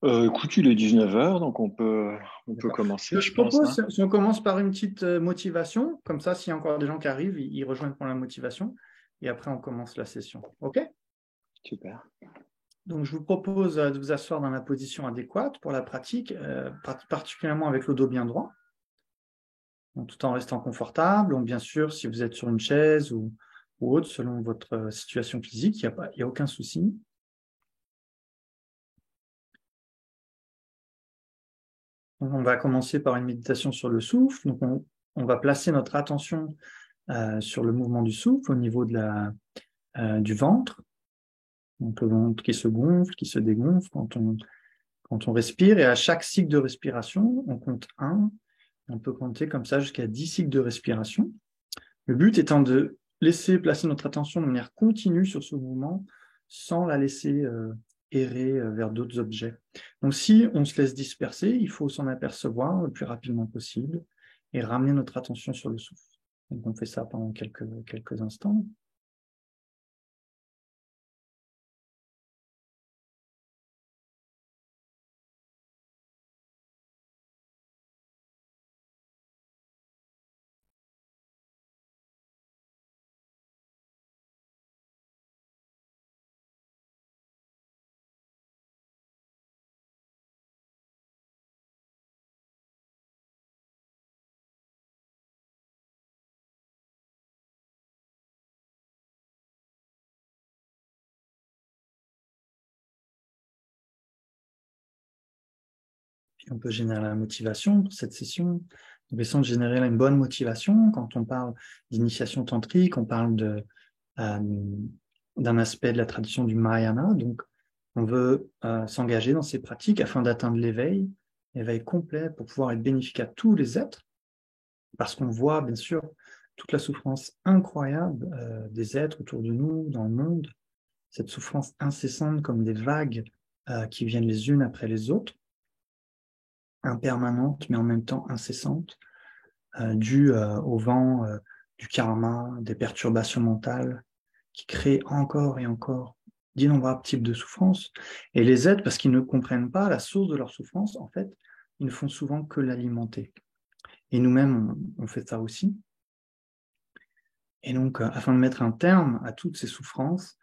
Écoute, il est 19h, donc on peut D'accord. commencer, Je je pense, propose, hein. si on commence par une petite motivation, comme ça, s'il y a encore des gens qui arrivent, ils rejoignent pour la motivation, et après, on commence la session. OK? Super. Donc, je vous propose de vous asseoir dans la position adéquate pour la pratique, particulièrement avec le dos bien droit, donc, tout en restant confortable. Donc, bien sûr, si vous êtes sur une chaise ou autre, selon votre situation physique, il y a aucun souci. Donc, on va commencer par une méditation sur le souffle. Donc, on va placer notre attention sur le mouvement du souffle au niveau du ventre. Donc le ventre qui se gonfle, qui se dégonfle quand on respire. Et à chaque cycle de respiration, on compte un. On peut compter comme ça jusqu'à 10 cycles de respiration. Le but étant de laisser placer notre attention de manière continue sur ce mouvement sans la laisser errer vers d'autres objets. Donc si on se laisse disperser, il faut s'en apercevoir le plus rapidement possible et ramener notre attention sur le souffle. Donc on fait ça pendant quelques instants. Puis on peut générer la motivation pour cette session. On peut essayer de générer une bonne motivation. Quand on parle d'initiation tantrique, on parle d'un aspect de la tradition du Mahayana. Donc, on veut s'engager dans ces pratiques afin d'atteindre l'éveil complet pour pouvoir être bénéfique à tous les êtres, parce qu'on voit bien sûr toute la souffrance incroyable des êtres autour de nous, dans le monde, cette souffrance incessante comme des vagues qui viennent les unes après les autres, impermanente, mais en même temps incessante, due au vent du karma, des perturbations mentales, qui créent encore et encore d'innombrables types de souffrances. Et les êtres, parce qu'ils ne comprennent pas la source de leur souffrance, en fait, ils ne font souvent que l'alimenter. Et nous-mêmes, on fait ça aussi. Et donc, afin de mettre un terme à toutes ces souffrances,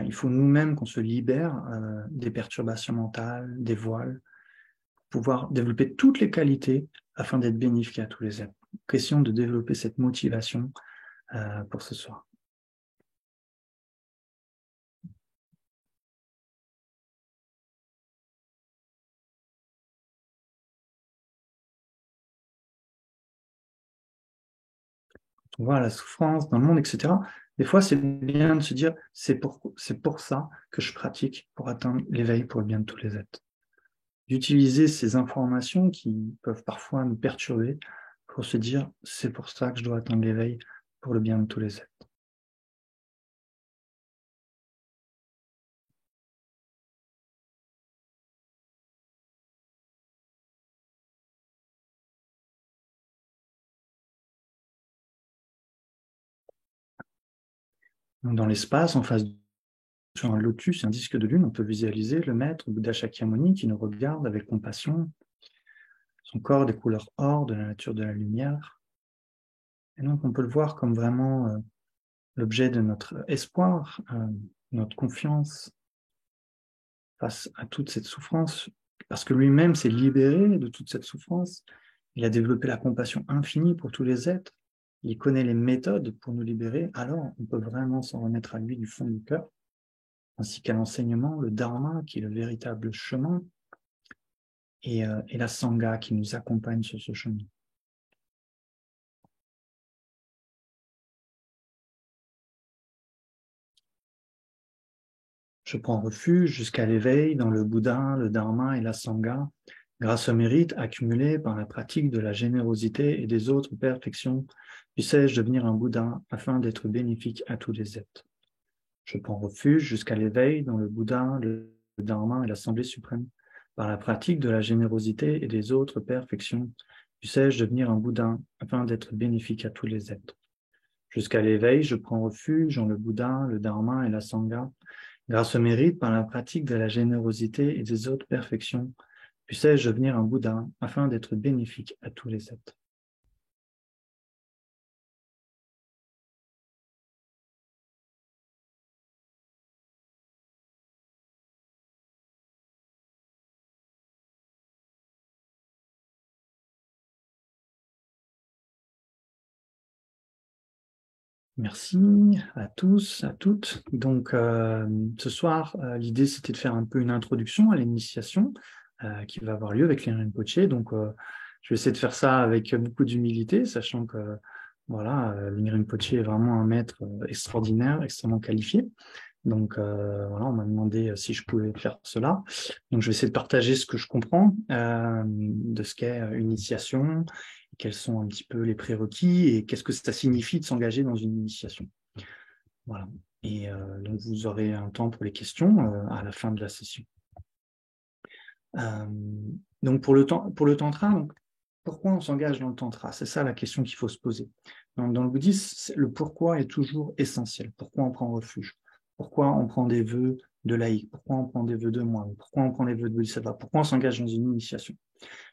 il faut nous-mêmes qu'on se libère des perturbations mentales, des voiles, pouvoir développer toutes les qualités afin d'être bénéfique à tous les êtres. Question de développer cette motivation pour ce soir. On voit la souffrance dans le monde, etc. Des fois, c'est bien de se dire, c'est pour ça que je pratique, pour atteindre l'éveil pour le bien de tous les êtres. D'utiliser ces informations qui peuvent parfois nous perturber pour se dire, c'est pour ça que je dois atteindre l'éveil pour le bien de tous les êtres. Donc, dans l'espace, en face sur un lotus, un disque de lune, on peut visualiser le maître Bouddha Shakyamuni qui nous regarde avec compassion, son corps des couleurs or, de la nature de la lumière. Et donc on peut le voir comme vraiment l'objet de notre espoir, notre confiance face à toute cette souffrance, parce que lui-même s'est libéré de toute cette souffrance. Il a développé la compassion infinie pour tous les êtres. Il connaît les méthodes pour nous libérer. Alors on peut vraiment s'en remettre à lui du fond du cœur, ainsi qu'à l'enseignement, le dharma, qui est le véritable chemin, et la sangha qui nous accompagne sur ce chemin. Je prends refuge jusqu'à l'éveil dans le Bouddha, le Dharma et la Sangha, grâce au mérite accumulé par la pratique de la générosité et des autres perfections. Puissais-je devenir un Bouddha afin d'être bénéfique à tous les êtres. Je prends refuge jusqu'à l'éveil dans le Bouddha, le Dharma et l'Assemblée suprême, par la pratique de la générosité et des autres perfections. Puissais-je devenir un Bouddha afin d'être bénéfique à tous les êtres. Jusqu'à l'éveil, je prends refuge en le Bouddha, le Dharma et la Sangha, Grâce au mérite, par la pratique de la générosité et des autres perfections, puissais-je devenir un Bouddha afin d'être bénéfique à tous les êtres. Merci à tous, à toutes. Donc, ce soir, l'idée, c'était de faire un peu une introduction à l'initiation qui va avoir lieu avec les Rinpoche. Donc, je vais essayer de faire ça avec beaucoup d'humilité, sachant que voilà, Lingren Rinpoche est vraiment un maître extraordinaire, extrêmement qualifié. Donc, voilà, on m'a demandé si je pouvais faire cela. Donc, je vais essayer de partager ce que je comprends de ce qu'est une initiation, quels sont un petit peu les prérequis et qu'est-ce que ça signifie de s'engager dans une initiation. Voilà. Et donc, vous aurez un temps pour les questions à la fin de la session. Donc, pour le tantra, donc, pourquoi on s'engage dans le tantra? C'est ça la question qu'il faut se poser. Dans le bouddhisme, le pourquoi est toujours essentiel. Pourquoi on prend refuge? Pourquoi on prend des vœux de laïc? Pourquoi on prend des vœux de moine? Pourquoi on prend des vœux de bodhisattva? Pourquoi on s'engage dans une initiation?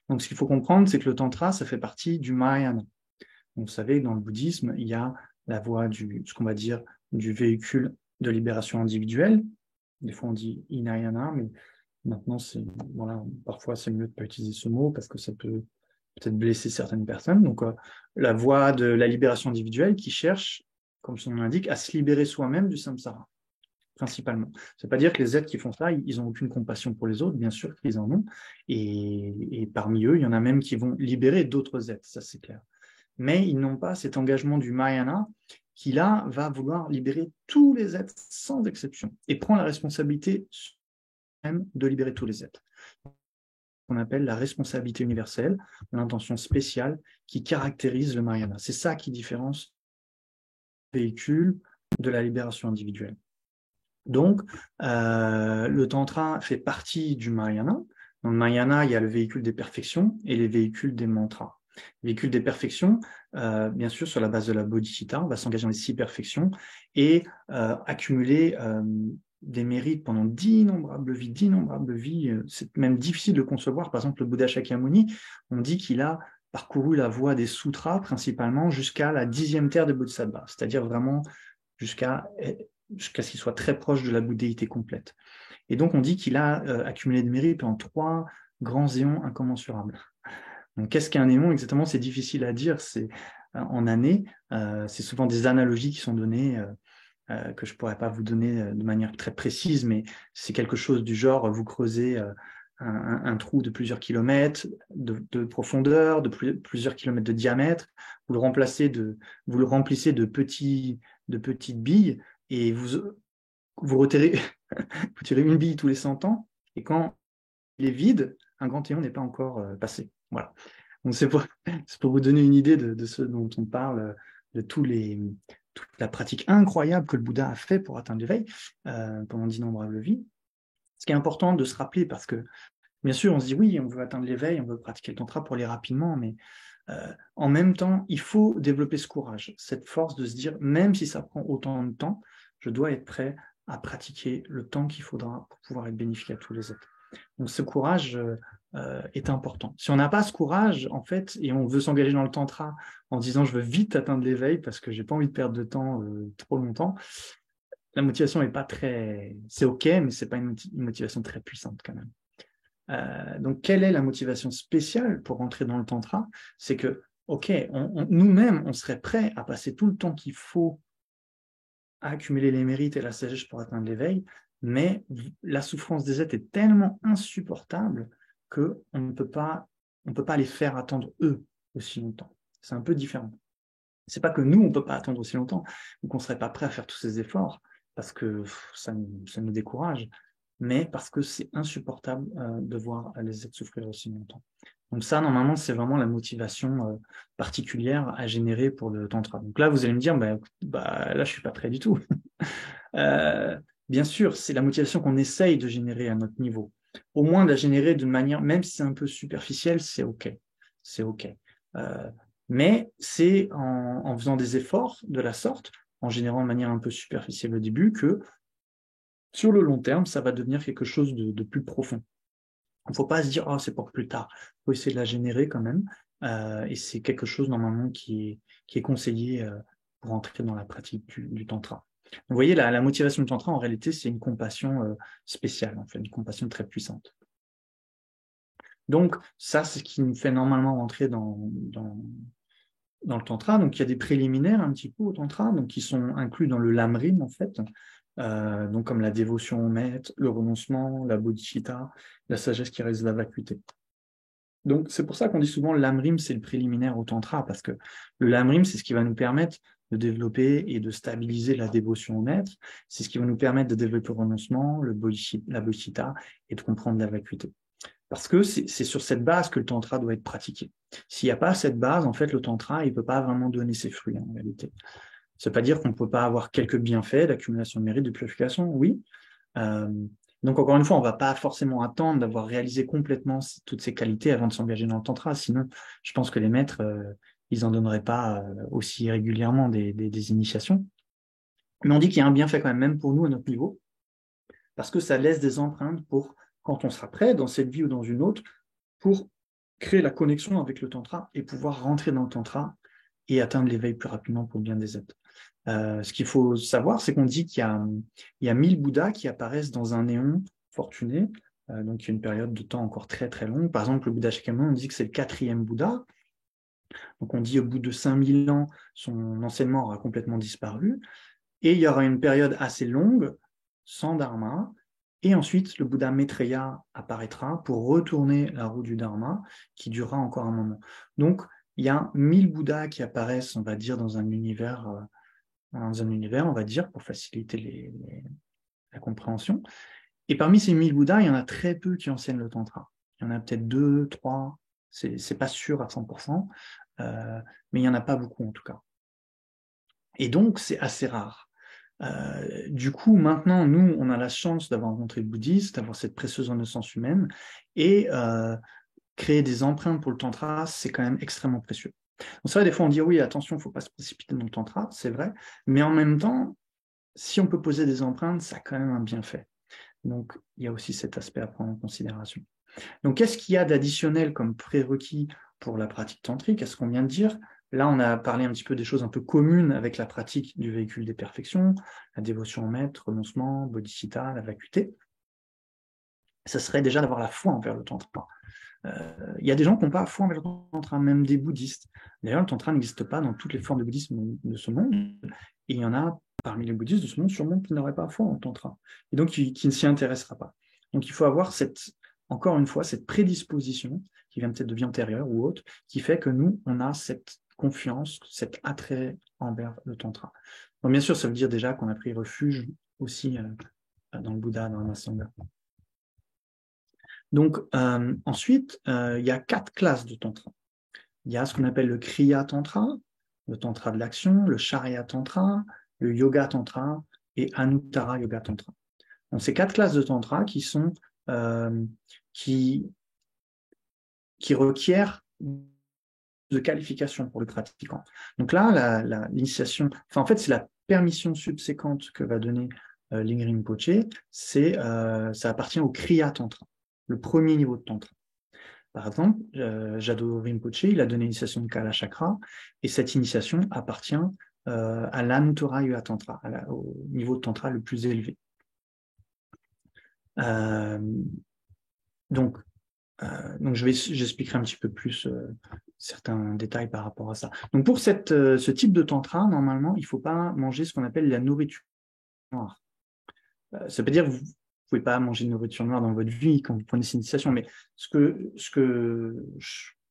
Donc, ce qu'il faut comprendre, c'est que le tantra, ça fait partie du Mahayana. Donc, vous savez, dans le bouddhisme, il y a la voie ce qu'on va dire, du véhicule de libération individuelle. Des fois, on dit Hinayana, mais maintenant, voilà, parfois, c'est mieux de ne pas utiliser ce mot parce que ça peut peut-être blesser certaines personnes. Donc, la voie de la libération individuelle qui cherche, comme son nom l'indique, à se libérer soi-même du samsara, principalement. Ça ne veut pas dire que les êtres qui font ça, ils n'ont aucune compassion pour les autres, bien sûr qu'ils en ont. Et parmi eux, il y en a même qui vont libérer d'autres êtres, ça c'est clair. Mais ils n'ont pas cet engagement du Mahayana qui, là, va vouloir libérer tous les êtres sans exception et prend la responsabilité même de libérer tous les êtres. Qu'on appelle la responsabilité universelle, l'intention spéciale qui caractérise le Mahayana. C'est ça qui différencie le véhicule de la libération individuelle. Donc, le Tantra fait partie du Mahayana. Dans le Mahayana, il y a le véhicule des perfections et les véhicules des mantras. Le véhicule des perfections, bien sûr, sur la base de la bodhicitta, on va s'engager dans les 6 perfections et accumuler des mérites pendant d'innombrables vies. C'est même difficile de concevoir. Par exemple, le Bouddha Shakyamuni, on dit qu'il a parcouru la voie des sutras principalement jusqu'à la 10e terre des Bodhisattvas, c'est-à-dire vraiment jusqu'à ce qu'il soit très proche de la bouddhéité complète. Et donc, on dit qu'il a accumulé des mérites en 3 grands éons incommensurables. Donc, qu'est-ce qu'un éon exactement? C'est difficile à dire, c'est en années. C'est souvent des analogies qui sont données que je ne pourrais pas vous donner de manière très précise, mais c'est quelque chose du genre, vous creusez un trou de plusieurs kilomètres de profondeur, de plusieurs kilomètres de diamètre, vous le remplissez de petites billes et vous retirez, vous tirez une bille tous les 100 ans, et quand il est vide, un grand éon n'est pas encore passé. Voilà. Donc c'est pour vous donner une idée de ce dont on parle, de toute la pratique incroyable que le Bouddha a fait pour atteindre l'éveil pendant d'innombrables vies. Ce qui est important de se rappeler, parce que bien sûr, on se dit oui, on veut atteindre l'éveil, on veut pratiquer le tantra pour aller rapidement, mais en même temps, il faut développer ce courage, cette force de se dire, même si ça prend autant de temps, je dois être prêt à pratiquer le temps qu'il faudra pour pouvoir être bénéfique à tous les êtres. Donc ce courage est important. Si on n'a pas ce courage, en fait, et on veut s'engager dans le tantra en disant je veux vite atteindre l'éveil parce que j'ai pas envie de perdre de temps trop longtemps, la motivation n'est pas très... C'est OK, mais c'est pas une motivation très puissante quand même. Donc, quelle est la motivation spéciale pour rentrer dans le tantra? C'est que, OK, nous-mêmes, on serait prêt à passer tout le temps qu'il faut à accumuler les mérites et la sagesse pour atteindre l'éveil, mais la souffrance des êtres est tellement insupportable qu'on ne peut pas les faire attendre eux aussi longtemps. C'est un peu différent. C'est pas que nous, on ne peut pas attendre aussi longtemps, ou qu'on ne serait pas prêt à faire tous ces efforts, parce que ça nous décourage, mais parce que c'est insupportable de voir les êtres souffrir aussi longtemps. Donc ça, normalement, c'est vraiment la motivation particulière à générer pour le tantra. Donc là, vous allez me dire, là, je ne suis pas prêt du tout. Bien sûr, c'est la motivation qu'on essaye de générer à notre niveau. Au moins de la générer d'une manière, même si c'est un peu superficielle, c'est OK. C'est OK. Mais c'est en faisant des efforts de la sorte, en générant de manière un peu superficielle au début, que sur le long terme, ça va devenir quelque chose de plus profond. Il ne faut pas se dire, oh, c'est pour plus tard. Il faut essayer de la générer quand même. Et c'est quelque chose, normalement, qui est conseillé pour entrer dans la pratique du tantra. Vous voyez, la motivation du tantra, en réalité, c'est une compassion spéciale, en fait, une compassion très puissante. Donc, ça, c'est ce qui nous fait normalement rentrer dans le tantra. Donc, il y a des préliminaires un petit peu au tantra, donc qui sont inclus dans le lamrim, en fait. Donc, comme la dévotion au maître, le renoncement, la bodhicitta, la sagesse qui reste la vacuité. Donc, c'est pour ça qu'on dit souvent l'amrim, c'est le préliminaire au tantra, parce que le lamrim, c'est ce qui va nous permettre de développer et de stabiliser la dévotion au maître. C'est ce qui va nous permettre de développer le renoncement, la bodhicitta et de comprendre la vacuité. Parce que c'est sur cette base que le tantra doit être pratiqué. S'il n'y a pas cette base, en fait, le tantra, il ne peut pas vraiment donner ses fruits, en réalité. Ça ne veut pas dire qu'on ne peut pas avoir quelques bienfaits d'accumulation de mérite, de purification, oui. Donc, encore une fois, on ne va pas forcément attendre d'avoir réalisé complètement toutes ces qualités avant de s'engager dans le tantra. Sinon, je pense que les maîtres, ils n'en donneraient pas aussi régulièrement des initiations. Mais on dit qu'il y a un bienfait quand même pour nous à notre niveau, parce que ça laisse des empreintes pour, quand on sera prêt, dans cette vie ou dans une autre, pour créer la connexion avec le tantra et pouvoir rentrer dans le tantra et atteindre l'éveil plus rapidement pour le bien des êtres. Ce qu'il faut savoir, c'est qu'on dit qu'il y a 1000 Bouddhas qui apparaissent dans un néon fortuné, donc il y a une période de temps encore très très longue. Par exemple, le Bouddha Shakyamuni, on dit que c'est le 4e Bouddha. Donc on dit au bout de 5000 ans, son enseignement aura complètement disparu. Et il y aura une période assez longue, sans dharma. Et ensuite, le Bouddha Maitreya apparaîtra pour retourner la roue du dharma, qui durera encore un moment. Donc, il y a 1000 Bouddhas qui apparaissent, on va dire, dans un univers, on va dire, pour faciliter la compréhension. Et parmi ces 1000 Bouddhas, il y en a très peu qui enseignent le tantra. Il y en a peut-être 2, 3, c'est pas sûr à 100%, mais il n'y en a pas beaucoup en tout cas. Et donc, c'est assez rare. Du coup, maintenant, nous, on a la chance d'avoir rencontré le bouddhisme, d'avoir cette précieuse renaissance humaine, et créer des empreintes pour le tantra, c'est quand même extrêmement précieux. Donc, c'est vrai, des fois, on dit oui, attention, il ne faut pas se précipiter dans le tantra, c'est vrai, mais en même temps, si on peut poser des empreintes, ça a quand même un bienfait. Donc, il y a aussi cet aspect à prendre en considération. Donc, qu'est-ce qu'il y a d'additionnel comme prérequis pour la pratique tantrique? Est-ce qu'on vient de dire? Là, on a parlé un petit peu des choses un peu communes avec la pratique du véhicule des perfections, la dévotion au maître, renoncement, bodhicitta, la vacuité. Ça serait déjà d'avoir la foi envers le tantra. Il y a des gens qui n'ont pas foi envers le tantra, même des bouddhistes. D'ailleurs, le tantra n'existe pas dans toutes les formes de bouddhisme de ce monde. Et il y en a parmi les bouddhistes de ce monde sûrement qui n'auraient pas foi en tantra. Et donc, qui ne s'y intéressera pas. Donc, il faut avoir encore une fois, cette prédisposition qui vient peut-être de vie antérieure ou autre, qui fait que nous, on a cette confiance, cet attrait envers le tantra. Donc, bien sûr, ça veut dire déjà qu'on a pris refuge aussi dans le Bouddha, dans la Sangha. Donc, ensuite, il y a 4 classes de tantra. Il y a ce qu'on appelle le Kriya Tantra, le Tantra de l'action, le Charya Tantra, le Yoga Tantra et Anuttara Yoga Tantra. Donc, ces 4 classes de tantra qui sont qui requièrent de qualification pour le pratiquant. Donc là, l'initiation, en fait, c'est la permission subséquente que va donner Lingrim Rinpoche, ça appartient au Kriya Tantra, le premier niveau de tantra. Par exemple, Jado Rinpoche, il a donné l'initiation de Kala Chakra, et cette initiation appartient à l'Anuttara Yoga Tantra, au niveau de tantra le plus élevé. Donc, j'expliquerai un petit peu plus certains détails par rapport à ça. Donc, pour ce type de tantra, normalement, il ne faut pas manger ce qu'on appelle la nourriture noire. Ça veut dire que vous ne pouvez pas manger de nourriture noire dans votre vie quand vous prenez cette initiation, mais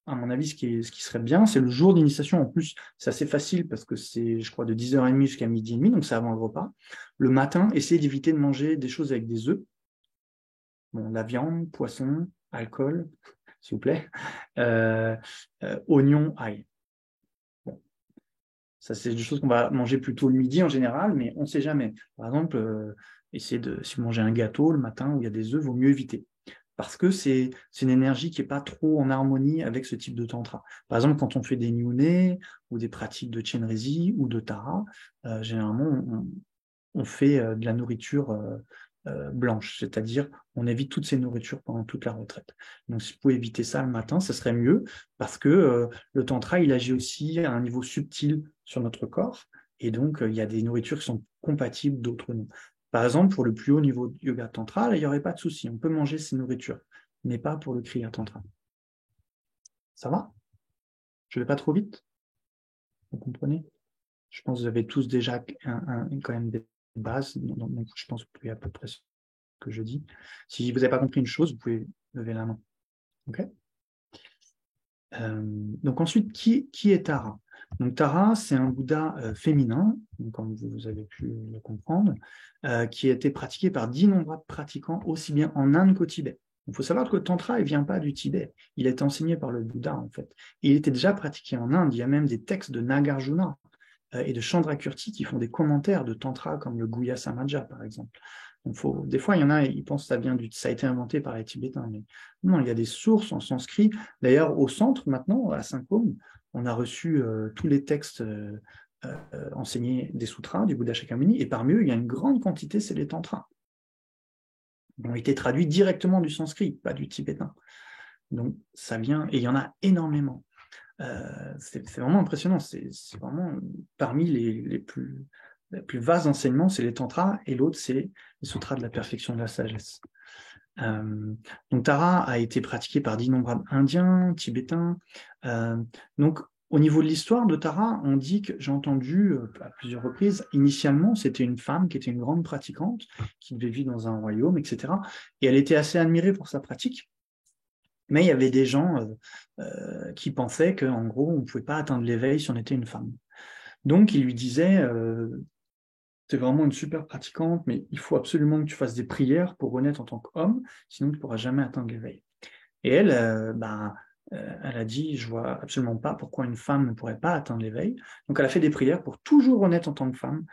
à mon avis, ce qui serait bien, c'est le jour d'initiation. En plus, c'est assez facile parce que c'est, je crois, de 10h30 jusqu'à 12h30, donc c'est avant le repas. Le matin, essayez d'éviter de manger des choses avec des œufs. Bon, la viande, poisson, alcool, s'il vous plaît, oignon, ail. Bon. Ça, c'est des choses qu'on va manger plutôt le midi en général, mais on ne sait jamais. Par exemple, si vous mangez un gâteau le matin où il y a des œufs, il vaut mieux éviter. Parce que c'est une énergie qui n'est pas trop en harmonie avec ce type de tantra. Par exemple, quand on fait des nyuné ou des pratiques de Chenrezi ou de Tara, généralement, on fait de la nourriture blanche, c'est-à-dire on évite toutes ces nourritures pendant toute la retraite. Donc si vous pouvez éviter ça le matin, ce serait mieux parce que le tantra, il agit aussi à un niveau subtil sur notre corps et donc il y a des nourritures qui sont compatibles, d'autres non. Par exemple, pour le plus haut niveau de yoga tantra, là, il n'y aurait pas de souci, on peut manger ces nourritures, mais pas pour le kriya tantra. Ça va? Je ne vais pas trop vite? Vous comprenez? Je pense que vous avez tous déjà quand même des bases, donc je pense que vous pouvez à peu près ce que je dis. Si vous n'avez pas compris une chose, vous pouvez lever la main. Okay, donc ensuite, qui est Tara? Donc Tara, c'est un Bouddha féminin, comme vous avez pu le comprendre, qui a été pratiqué par d'innombrables pratiquants, aussi bien en Inde qu'au Tibet. Il faut savoir que le tantra, il ne vient pas du Tibet. Il a été enseigné par le Bouddha, en fait. Et il était déjà pratiqué en Inde. Il y a même des textes de Nagarjuna et de Chandrakirti qui font des commentaires de tantra, comme le Guhya Samaja, par exemple. Donc des fois, il y en a, ils pensent que ça a été inventé par les Tibétains, mais non, il y a des sources en sanskrit. D'ailleurs, au centre, maintenant, à Saint-Côme, on a reçu tous les textes enseignés des sutras, du Bouddha Shakyamuni, et parmi eux, il y a une grande quantité, c'est les tantras. Ils ont été traduits directement du sanskrit, pas du tibétain. Donc, ça vient, et il y en a énormément. C'est vraiment impressionnant. C'est vraiment parmi les plus vastes enseignements, c'est les tantras, et l'autre, c'est les sutras de la perfection de la sagesse. Donc Tara a été pratiqué par d'innombrables Indiens, Tibétains. Donc au niveau de l'histoire de Tara, on dit que j'ai entendu à plusieurs reprises, initialement c'était une femme qui était une grande pratiquante, qui devait vivre dans un royaume, etc. Et elle était assez admirée pour sa pratique. Mais il y avait des gens qui pensaient qu'en gros, on ne pouvait pas atteindre l'éveil si on était une femme. Donc ils lui disaient tu es vraiment une super pratiquante, mais il faut absolument que tu fasses des prières pour renaître en tant qu'homme, sinon tu ne pourras jamais atteindre l'éveil. Et elle, elle a dit, je vois absolument pas pourquoi une femme ne pourrait pas atteindre l'éveil. Donc elle a fait des prières pour toujours renaître en tant que femme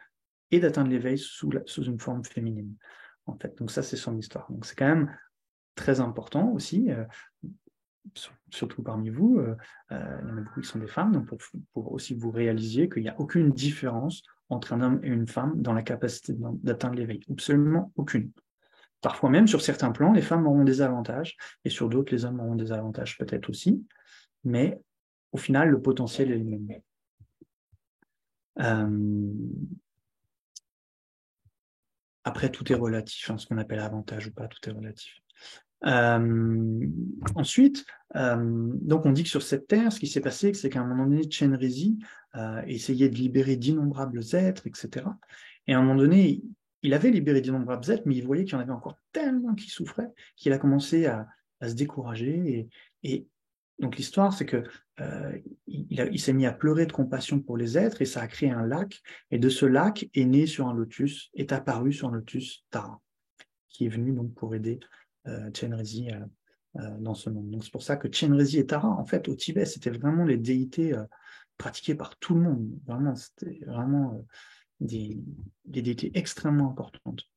et d'atteindre l'éveil sous une forme féminine. En fait, donc ça c'est son histoire. Donc c'est quand même très important aussi. Surtout parmi vous, il y en a beaucoup qui sont des femmes, donc pour aussi vous réalisiez qu'il n'y a aucune différence entre un homme et une femme dans la capacité d'atteindre l'éveil. Absolument aucune. Parfois même, sur certains plans, les femmes auront des avantages, et sur d'autres, les hommes auront des avantages peut-être aussi, mais au final, le potentiel est le même. Après, tout est relatif, hein, ce qu'on appelle avantage ou pas, tout est relatif. Ensuite, donc on dit que sur cette terre, ce qui s'est passé, c'est qu'à un moment donné, Chenrezig essayait de libérer d'innombrables êtres, etc. Et à un moment donné, il avait libéré d'innombrables êtres, mais il voyait qu'il y en avait encore tellement qui souffraient qu'il a commencé à se décourager. Et donc l'histoire, c'est que il s'est mis à pleurer de compassion pour les êtres et ça a créé un lac. Et de ce lac est né sur un lotus, est apparu sur un lotus Tara, qui est venu donc pour aider Chenrezig dans ce monde. Donc c'est pour ça que Chenrezig et Tara, en fait, au Tibet, c'était vraiment les déités pratiquées par tout le monde. Vraiment, c'était vraiment des déités extrêmement importantes.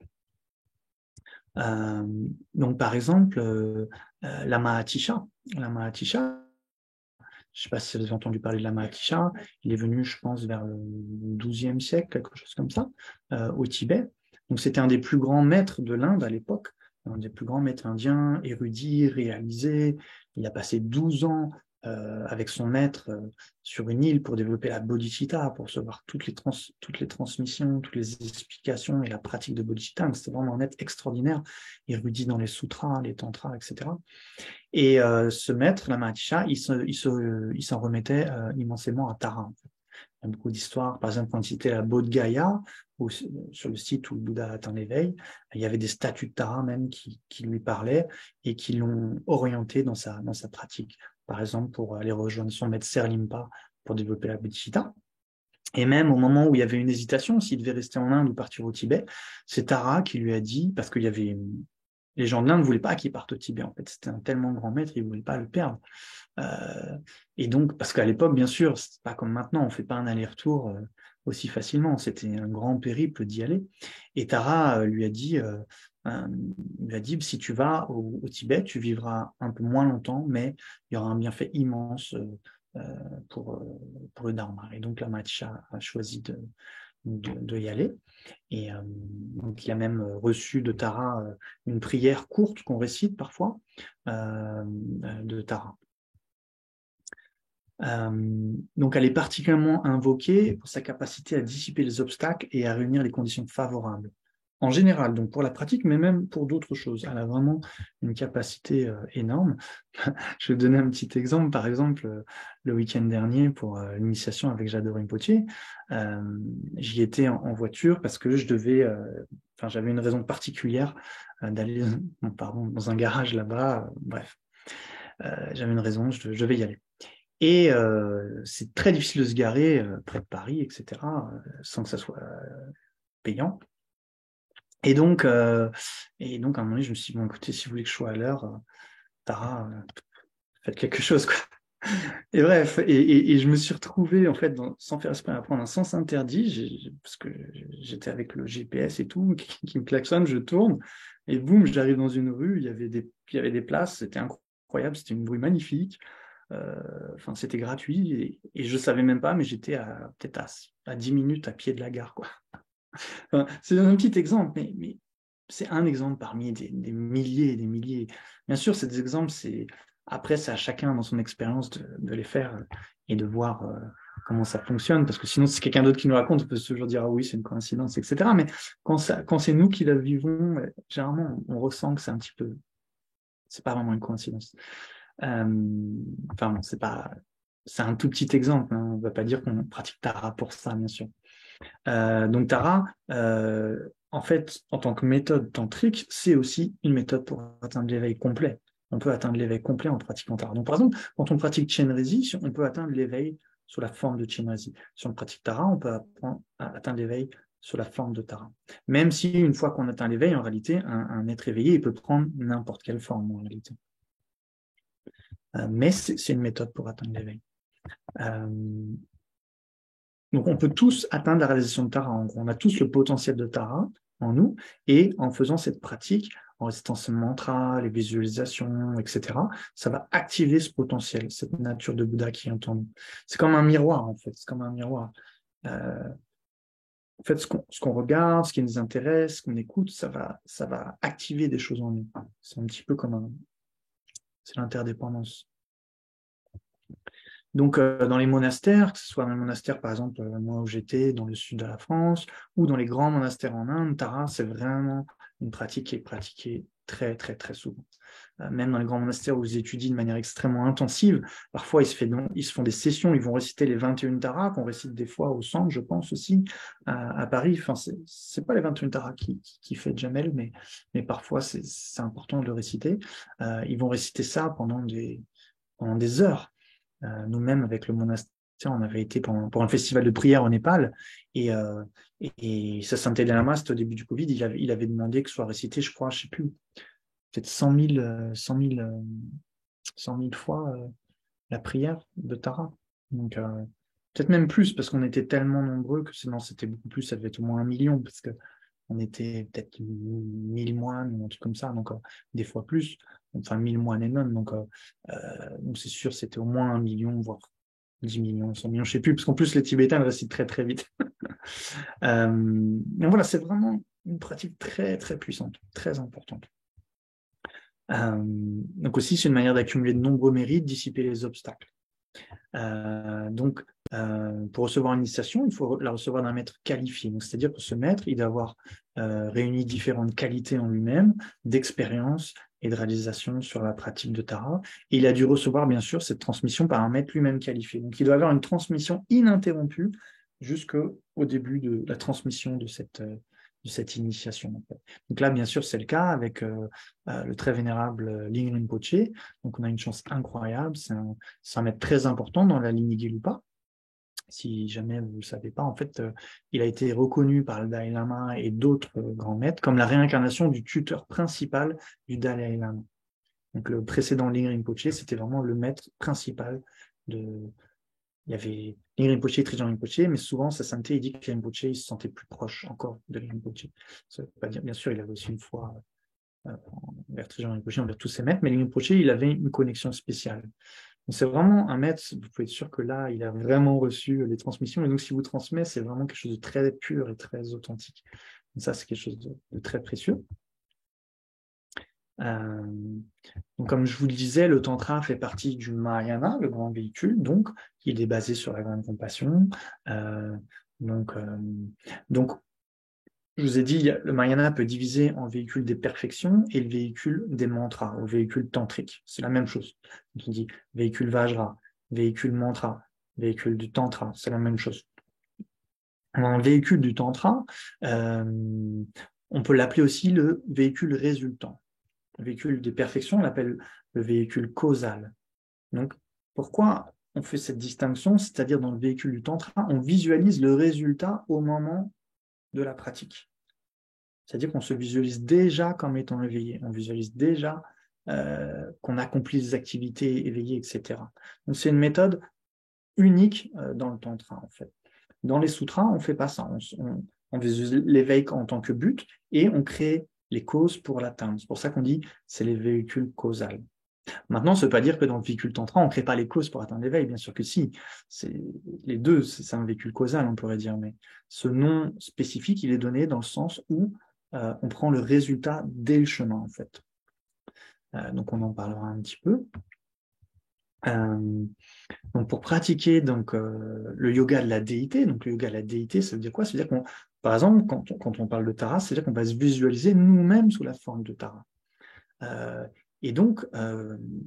Donc par exemple, la Mahatisha, je ne sais pas si vous avez entendu parler de la Mahatisha, il est venu, je pense, vers le XIIe siècle, quelque chose comme ça, au Tibet. Donc c'était un des plus grands maîtres de l'Inde à l'époque, un des plus grands maîtres indiens, érudit, réalisé. Il a passé 12 ans avec son maître sur une île pour développer la bodhicitta, pour recevoir toutes les transmissions, toutes les explications et la pratique de bodhicitta. C'était vraiment un être extraordinaire, érudit dans les sutras, les tantras, etc. Et ce maître, la Mahatisha, il s'en remettait immensément à Tara. En fait. Il y a beaucoup d'histoires. Par exemple, quand il citait la Bodh Gaya, sur le site où le Bouddha a atteint l'éveil, il y avait des statues de Tara même qui lui parlaient et qui l'ont orienté dans sa pratique. Par exemple, pour aller rejoindre son maître Serlimpa pour développer la bodhicitta. Et même au moment où il y avait une hésitation, s'il devait rester en Inde ou partir au Tibet, c'est Tara qui lui a dit, parce qu'il y avait les gens de l'Inde ne voulaient pas qu'il parte au Tibet. En fait, c'était un tellement grand maître, ils ne voulaient pas le perdre. Et donc, parce qu'à l'époque, bien sûr, c'est pas comme maintenant, on ne fait pas un aller-retour aussi facilement. C'était un grand périple d'y aller. Et Tara lui a dit, si tu vas au Tibet, tu vivras un peu moins longtemps, mais il y aura un bienfait immense pour le Dharma. Et donc, la Mahatisha a choisi de y aller. Et donc, il a même reçu de Tara une prière courte qu'on récite parfois de Tara. Donc, elle est particulièrement invoquée pour sa capacité à dissiper les obstacles et à réunir les conditions favorables. En général, donc pour la pratique, mais même pour d'autres choses. Elle a vraiment une capacité énorme. Je vais donner un petit exemple. Par exemple, le week-end dernier, pour l'initiation avec Jado Rinpoche, j'y étais en voiture parce que je devais, j'avais une raison particulière d'aller dans un garage là-bas. Bref, j'avais une raison, je devais y aller. Et c'est très difficile de se garer près de Paris, etc., sans que ça soit payant. Et donc, à un moment donné, je me suis dit, bon, écoutez, si vous voulez que je sois à l'heure, Tara, faites quelque chose, quoi. Et bref, et je me suis retrouvé, en fait, sans faire exprès, à prendre un sens interdit, parce que j'étais avec le GPS et tout, qui me klaxonne, je tourne, et boum, j'arrive dans une rue, il y avait des places, c'était incroyable, c'était une bruit magnifique. C'était gratuit et je savais même pas, mais j'étais peut-être à 10 minutes à pied de la gare, quoi. C'est un petit exemple, mais c'est un exemple parmi des milliers et des milliers. Bien sûr, ces exemples, après, c'est à chacun dans son expérience de les faire et de voir comment ça fonctionne, parce que sinon, si c'est quelqu'un d'autre qui nous raconte, on peut toujours dire, ah oui, c'est une coïncidence, etc. Mais quand c'est nous qui la vivons, généralement, on ressent que c'est pas vraiment une coïncidence. C'est un tout petit exemple, hein. On ne va pas dire qu'on pratique Tara pour ça, bien sûr. Donc Tara, en fait, en tant que méthode tantrique, c'est aussi une méthode pour atteindre l'éveil complet. On peut atteindre l'éveil complet en pratiquant Tara. Donc par exemple, quand on pratique Chenrezi, on peut atteindre l'éveil sous la forme de Chenrezi. Si on pratique Tara, on peut atteindre l'éveil sous la forme de Tara. Même si une fois qu'on atteint l'éveil, en réalité, un être éveillé, il peut prendre n'importe quelle forme en réalité. Mais c'est une méthode pour atteindre l'éveil. Donc, on peut tous atteindre la réalisation de Tara. En gros, on a tous le potentiel de Tara en nous, et en faisant cette pratique, en récitant ce mantra, les visualisations, etc., ça va activer ce potentiel, cette nature de Bouddha qui est en nous. C'est comme un miroir, en fait. C'est comme un miroir. En fait, ce qu'on regarde, ce qui nous intéresse, ce qu'on écoute, ça va activer des choses en nous. C'est un petit peu comme c'est l'interdépendance. Donc, dans les monastères, que ce soit dans les monastères, par exemple, moi où j'étais, dans le sud de la France, ou dans les grands monastères en Inde, Tara, c'est vraiment une pratique qui est pratiquée très, très, très souvent. Même dans les grands monastères où ils étudient de manière extrêmement intensive, parfois ils se font des sessions, ils vont réciter les 21 Taras, qu'on récite des fois au centre, je pense aussi, à Paris. Enfin, c'est pas les 21 Taras qui fait Jamel, mais parfois c'est important de le réciter. Ils vont réciter ça pendant des heures. Nous-mêmes, avec le monastère, on avait été pour un festival de prière au Népal, et sa sainteté de Lama, c'était au début du Covid, il avait demandé que soit récité, je crois, je ne sais plus, peut-être 100 000 fois la prière de Tara. Donc, peut-être même plus, parce qu'on était tellement nombreux que sinon c'était beaucoup plus, ça devait être au moins 1 million, parce qu'on était peut-être 1000 moines ou un truc comme ça, donc des fois plus, enfin 1000 moines et nonnes, donc c'est sûr, c'était au moins 1 million, voire 10 millions, 100 millions, je ne sais plus, parce qu'en plus les Tibétains le récitent très très vite. Donc voilà, c'est vraiment une pratique très très puissante, très importante. Donc aussi, c'est une manière d'accumuler de nombreux mérites, dissiper les obstacles. Donc, pour recevoir une initiation, il faut la recevoir d'un maître qualifié. C'est-à-dire que ce maître, il doit avoir réuni différentes qualités en lui-même, d'expérience et de réalisation sur la pratique de Tara. Et il a dû recevoir, bien sûr, cette transmission par un maître lui-même qualifié. Donc, il doit avoir une transmission ininterrompue jusqu'au début de la transmission de cette initiation. En fait. Donc là, bien sûr, c'est le cas avec le très vénérable Ling Rinpoche. Donc, on a une chance incroyable. C'est un maître très important dans la lignée Gelugpa. Si jamais vous ne le savez pas, en fait, il a été reconnu par le Dalai Lama et d'autres grands maîtres comme la réincarnation du tuteur principal du Dalai Lama. Donc, le précédent Ling Rinpoche, c'était vraiment le maître principal de... Il y avait Ling Rinpoche et Trijang Rinpoche, mais souvent, sa sainteté, il dit que Rinpoche, il se sentait plus proche encore de Ling Rinpoche. Ça veut pas dire, bien sûr, il avait aussi une foi envers Trijang Rinpoche, envers tous ses maîtres, mais Ling Rinpoche, il avait une connexion spéciale. C'est vraiment un maître, vous pouvez être sûr que là, il a vraiment reçu les transmissions. Et donc, si vous transmet, c'est vraiment quelque chose de très pur et très authentique. Donc ça, c'est quelque chose de très précieux. Donc, comme je vous le disais, le Tantra fait partie du Mahayana, le grand véhicule, donc, il est basé sur la grande compassion. Euh, donc, euh, donc, je vous ai dit, le Mahayana peut diviser en véhicule des perfections et le véhicule des mantras, ou véhicule tantrique. C'est la même chose. Donc, il dit véhicule Vajra, véhicule mantra, véhicule du Tantra, c'est la même chose. Un véhicule du Tantra, on peut l'appeler aussi le véhicule résultant. Le véhicule des perfections, on l'appelle le véhicule causal. Donc, pourquoi on fait cette distinction? C'est-à-dire, dans le véhicule du Tantra, on visualise le résultat au moment de la pratique. C'est-à-dire qu'on se visualise déjà comme étant éveillé, on visualise déjà qu'on accomplit des activités éveillées, etc. Donc c'est une méthode unique dans le tantra, en fait. Dans les sutras, on ne fait pas ça. On visualise l'éveil en tant que but et on crée les causes pour l'atteindre. C'est pour ça qu'on dit c'est les véhicules causales. Maintenant, ça ne veut pas dire que dans le véhicule tantra, on ne crée pas les causes pour atteindre l'éveil. Bien sûr que si. Les deux, c'est un véhicule causal, on pourrait dire. Mais ce nom spécifique, il est donné dans le sens où on prend le résultat dès le chemin, en fait. Donc, on en parlera un petit peu. Donc, pour pratiquer le yoga de la déité, donc le yoga de la déité, ça veut dire quoi? Ça veut dire qu'on, par exemple, quand on parle de Tara, c'est-à-dire qu'on va se visualiser nous-mêmes sous la forme de Tara. Et donc,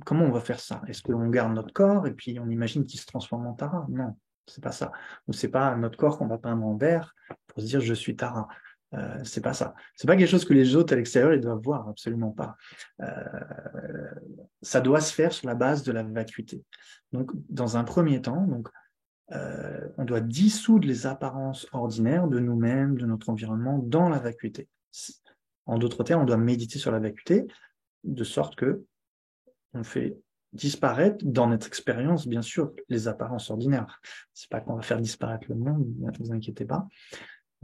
comment on va faire ça? Est-ce qu'on garde notre corps et puis on imagine qu'il se transforme en Tara? Non, c'est pas ça. Ou c'est pas notre corps qu'on va peindre en vert pour se dire je suis Tara. C'est pas ça. C'est pas quelque chose que les autres à l'extérieur ils doivent voir, absolument pas. Ça doit se faire sur la base de la vacuité. Donc, dans un premier temps, on doit dissoudre les apparences ordinaires de nous-mêmes, de notre environnement, dans la vacuité. En d'autres termes, on doit méditer sur la vacuité, de sorte que on fait disparaître dans notre expérience, bien sûr, les apparences ordinaires. C'est pas qu'on va faire disparaître le monde, ne vous inquiétez pas.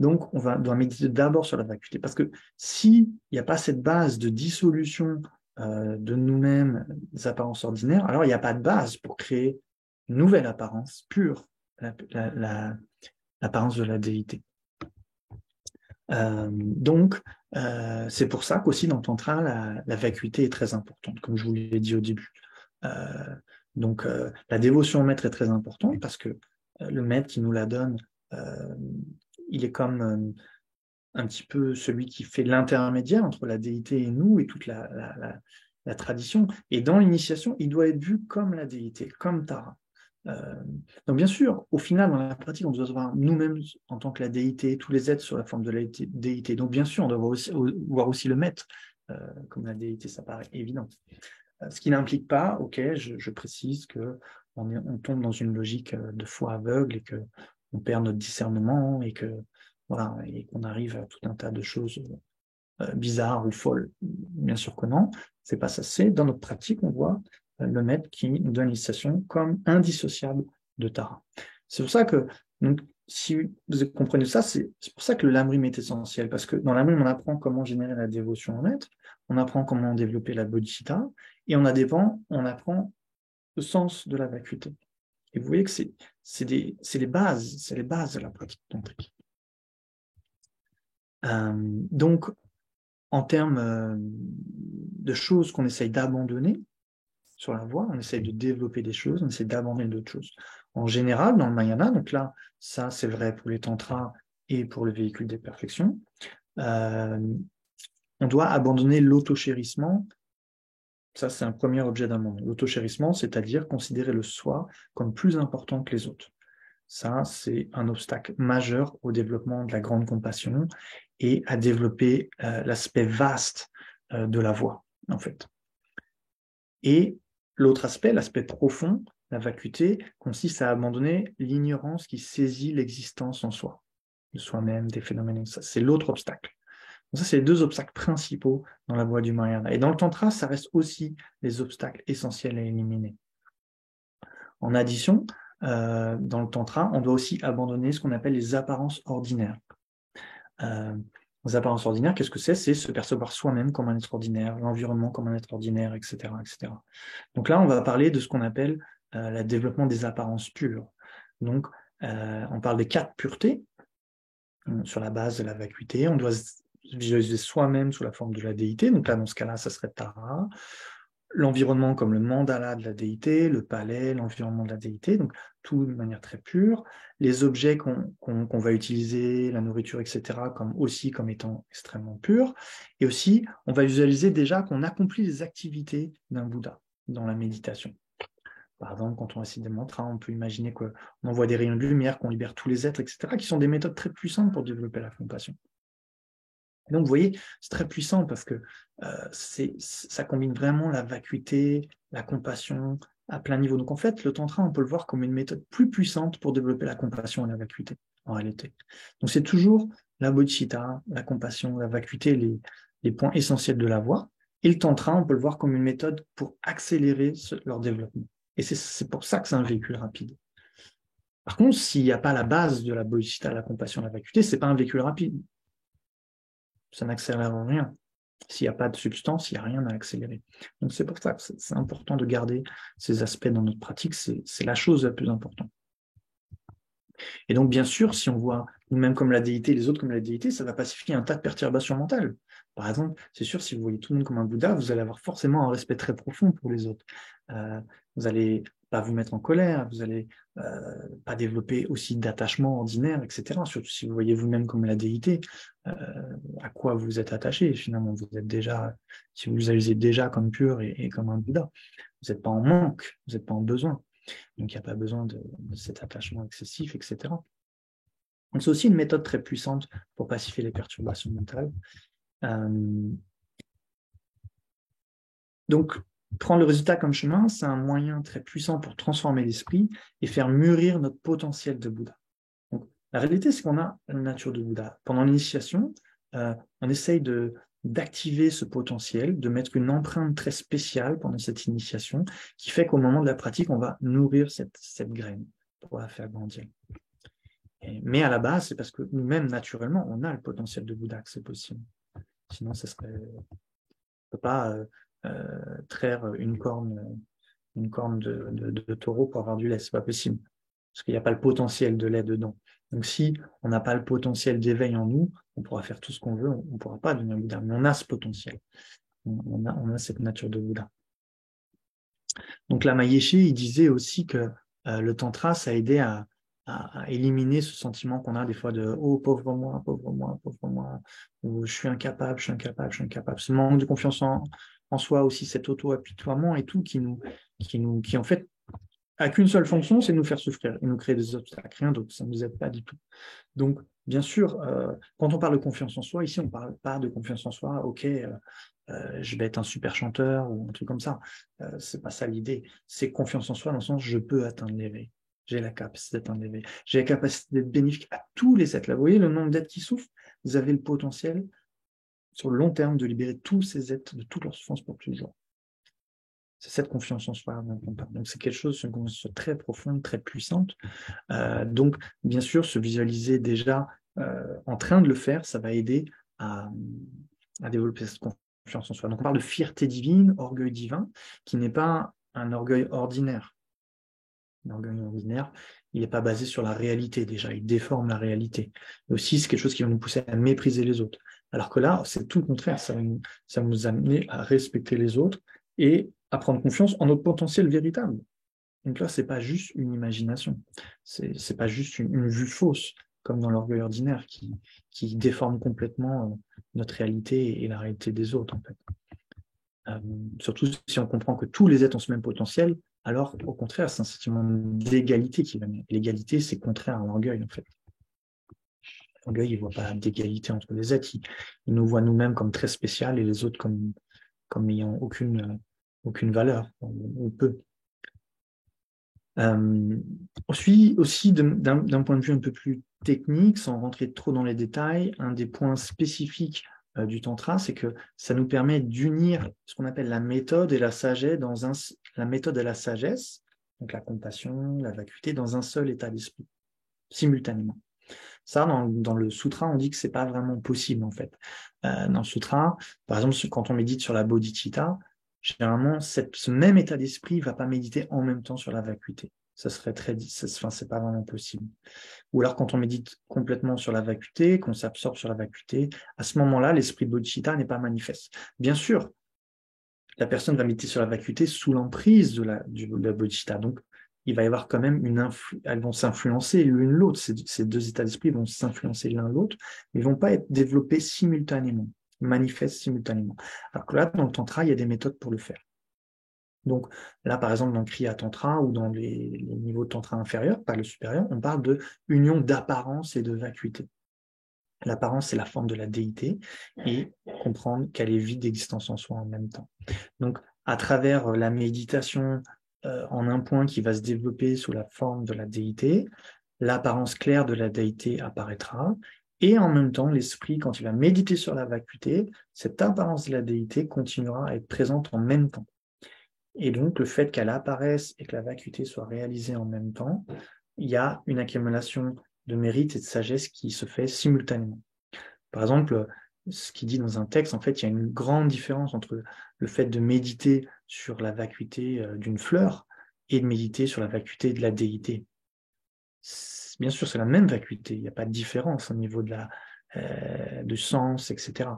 Donc, doit méditer d'abord sur la vacuité, parce que s'il n'y a pas cette base de dissolution de nous-mêmes, des apparences ordinaires, alors il n'y a pas de base pour créer une nouvelle apparence pure, l'apparence de la déité. C'est pour ça qu'aussi dans le tantra, la vacuité est très importante, comme je vous l'ai dit au début. La dévotion au maître est très importante parce que le maître qui nous la donne, il est comme un petit peu celui qui fait l'intermédiaire entre la déité et nous et toute la tradition. Et dans l'initiation, il doit être vu comme la déité, comme Tara. Donc bien sûr, au final, dans la pratique, on doit voir nous-mêmes en tant que la déité, tous les êtres sur la forme de la déité. Donc bien sûr, on doit voir aussi le maître comme la déité, ça paraît évident. Ce qui n'implique pas, ok, je précise que on tombe dans une logique de foi aveugle et que on perd notre discernement et que voilà, et qu'on arrive à tout un tas de choses bizarres ou folles. Bien sûr que non, c'est pas ça. C'est dans notre pratique, on voit le maître qui nous donne l'initiation comme indissociable de Tara. C'est pour ça que, donc, si vous comprenez ça, c'est pour ça que le lamrim est essentiel, parce que dans lamrim, on apprend comment générer la dévotion au maître, on apprend comment développer la bodhicitta, et on apprend le sens de la vacuité. Et vous voyez que c'est les bases de la pratique tantrique. Donc, en termes de choses qu'on essaye d'abandonner sur la voie, on essaye de développer des choses, on essaye d'abandonner d'autres choses. En général, dans le Mahayana, donc là, ça c'est vrai pour les tantras et pour le véhicule des perfections, on doit abandonner l'auto-chérissement. Ça, c'est un premier objet d'abandon. L'auto-chérissement, c'est-à-dire considérer le soi comme plus important que les autres. Ça, c'est un obstacle majeur au développement de la grande compassion et à développer l'aspect vaste de la voie, en fait. Et l'autre aspect, l'aspect profond, la vacuité, consiste à abandonner l'ignorance qui saisit l'existence en soi, de soi-même, des phénomènes. Ça, c'est l'autre obstacle. Donc ça, c'est les deux obstacles principaux dans la voie du Mahayana. Et dans le Tantra, ça reste aussi les obstacles essentiels à éliminer. En addition, dans le Tantra, on doit aussi abandonner ce qu'on appelle les apparences ordinaires. Les apparences ordinaires, qu'est-ce que c'est? C'est se percevoir soi-même comme un être ordinaire, l'environnement comme un être ordinaire, etc., etc. Donc là, on va parler de ce qu'on appelle le développement des apparences pures. Donc, on parle des 4 puretés sur la base de la vacuité. On doit se visualiser soi-même sous la forme de la déité. Donc là, dans ce cas-là, ça serait Tara. L'environnement comme le mandala de la déité, le palais, l'environnement de la déité, donc tout de manière très pure. Les objets qu'on va utiliser, la nourriture, etc., comme étant extrêmement purs. Et aussi, on va visualiser déjà qu'on accomplit les activités d'un Bouddha dans la méditation. Par exemple, quand on récite des mantras, on peut imaginer qu'on envoie des rayons de lumière, qu'on libère tous les êtres, etc., qui sont des méthodes très puissantes pour développer la compassion. Et donc, vous voyez, c'est très puissant parce que ça combine vraiment la vacuité, la compassion à plein niveau. Donc, en fait, le tantra, on peut le voir comme une méthode plus puissante pour développer la compassion et la vacuité, en réalité. Donc, c'est toujours la bodhicitta, la compassion, la vacuité, les points essentiels de la voie. Et le tantra, on peut le voir comme une méthode pour accélérer leur développement. Et c'est pour ça que c'est un véhicule rapide. Par contre, s'il n'y a pas la base de la bodhicitta, la compassion, la vacuité, ce n'est pas un véhicule rapide. Ça n'accélère rien. S'il n'y a pas de substance, il n'y a rien à accélérer. Donc c'est pour ça que c'est important de garder ces aspects dans notre pratique, c'est la chose la plus importante. Et donc bien sûr, si on voit nous-mêmes comme la déité, les autres comme la déité, ça va pacifier un tas de perturbations mentales. Par exemple, c'est sûr, si vous voyez tout le monde comme un Bouddha, vous allez avoir forcément un respect très profond pour les autres. Vous n'allez pas vous mettre en colère, vous n'allez pas développer aussi d'attachement ordinaire, etc. Surtout si vous voyez vous-même comme la déité, à quoi vous êtes attaché. Finalement, vous êtes déjà, si vous vous visualisez déjà comme pur et comme un Bouddha, vous n'êtes pas en manque, vous n'êtes pas en besoin. Donc, il n'y a pas besoin de cet attachement excessif, etc. Donc, c'est aussi une méthode très puissante pour pacifier les perturbations mentales. Donc, prendre le résultat comme chemin, c'est un moyen très puissant pour transformer l'esprit et faire mûrir notre potentiel de Bouddha. Donc, la réalité, c'est qu'on a la nature de Bouddha. Pendant l'initiation, on essaye d'activer ce potentiel, de mettre une empreinte très spéciale pendant cette initiation, qui fait qu'au moment de la pratique, on va nourrir cette graine pour la faire grandir. Mais à la base, c'est parce que nous-mêmes, naturellement, on a le potentiel de Bouddha, que c'est possible. Sinon, ça serait... on ne peut pas traire une corne de taureau pour avoir du lait, c'est pas possible. Parce qu'il n'y a pas le potentiel de lait dedans. Donc si on n'a pas le potentiel d'éveil en nous, on pourra faire tout ce qu'on veut, on ne pourra pas devenir Bouddha. Mais on a ce potentiel. On a cette nature de Bouddha. Donc Lama Yeshe, il disait aussi que le tantra, ça a aidé à éliminer ce sentiment qu'on a des fois de « Oh, pauvre moi, pauvre moi, pauvre moi », ou « Je suis incapable, je suis incapable, je suis incapable ». Ce manque de confiance en soi aussi, cet auto-apitoiement et tout qui en fait a qu'une seule fonction, c'est de nous faire souffrir et nous créer des obstacles, rien d'autre, ça ne nous aide pas du tout. Donc, bien sûr, quand on parle de confiance en soi, ici, on ne parle pas de confiance en soi, ok, je vais être un super chanteur ou un truc comme ça. C'est pas ça l'idée. C'est confiance en soi dans le sens je peux atteindre l'éveil. J'ai la capacité d'atteindre l'éveil. J'ai la capacité d'être bénéfique à tous les êtres. Là, vous voyez le nombre d'êtres qui souffrent, vous avez le potentiel sur le long terme de libérer tous ces êtres de toute leur souffrance pour toujours. C'est cette confiance en soi dont on parle. Donc c'est quelque chose, une confiance très profonde, très puissante. Donc bien sûr, se visualiser déjà en train de le faire, ça va aider à développer cette confiance en soi. Donc on parle de fierté divine, orgueil divin, qui n'est pas un orgueil ordinaire. L'orgueil ordinaire, il n'est pas basé sur la réalité déjà, il déforme la réalité. Et aussi, c'est quelque chose qui va nous pousser à mépriser les autres. Alors que là, c'est tout le contraire, ça va nous amener à respecter les autres et à prendre confiance en notre potentiel véritable. Donc là, c'est pas juste une imagination, c'est pas juste une vue fausse, comme dans l'orgueil ordinaire, qui déforme complètement notre réalité et la réalité des autres, en fait. Surtout si on comprend que tous les êtres ont ce même potentiel, alors au contraire, c'est un sentiment d'égalité qui va venir. L'égalité, c'est contraire à l'orgueil, en fait. L'orgueil, il ne voit pas d'égalité entre les êtres, il nous voit nous-mêmes comme très spécial et les autres comme n'ayant aucune valeur, ou peu. Aussi, d'un point de vue un peu plus technique, sans rentrer trop dans les détails, un des points spécifiques du tantra, c'est que ça nous permet d'unir ce qu'on appelle la méthode et la sagesse la méthode et la sagesse, donc la compassion, la vacuité, dans un seul état d'esprit, simultanément. Ça, dans le sutra, on dit que c'est pas vraiment possible, en fait. Dans le sutra, par exemple, quand on médite sur la bodhicitta, généralement, ce même état d'esprit ne va pas méditer en même temps sur la vacuité. Ça serait c'est pas vraiment possible. Ou alors quand on médite complètement sur la vacuité, qu'on s'absorbe sur la vacuité, à ce moment-là, l'esprit bodhicitta n'est pas manifeste. Bien sûr, la personne va méditer sur la vacuité sous l'emprise de la bodhicitta. Donc, il va y avoir quand même elles vont s'influencer l'une l'autre. Ces deux états d'esprit vont s'influencer l'un l'autre, mais ils ne vont pas être développés simultanément, manifestes simultanément. Alors que là, dans le tantra, il y a des méthodes pour le faire. Donc là, par exemple, dans le Kriya Tantra ou dans les niveaux de tantra inférieurs, pas le supérieur, on parle de union d'apparence et de vacuité. L'apparence, c'est la forme de la déité et comprendre qu'elle est vide d'existence en soi en même temps. Donc, à travers la méditation en un point qui va se développer sous la forme de la déité, l'apparence claire de la déité apparaîtra et en même temps, l'esprit, quand il va méditer sur la vacuité, cette apparence de la déité continuera à être présente en même temps. Et donc, le fait qu'elle apparaisse et que la vacuité soit réalisée en même temps, il y a une accumulation de mérite et de sagesse qui se fait simultanément. Par exemple, ce qu'il dit dans un texte, en fait, il y a une grande différence entre le fait de méditer sur la vacuité d'une fleur et de méditer sur la vacuité de la déité. Bien sûr, c'est la même vacuité, il n'y a pas de différence au niveau de sens, etc.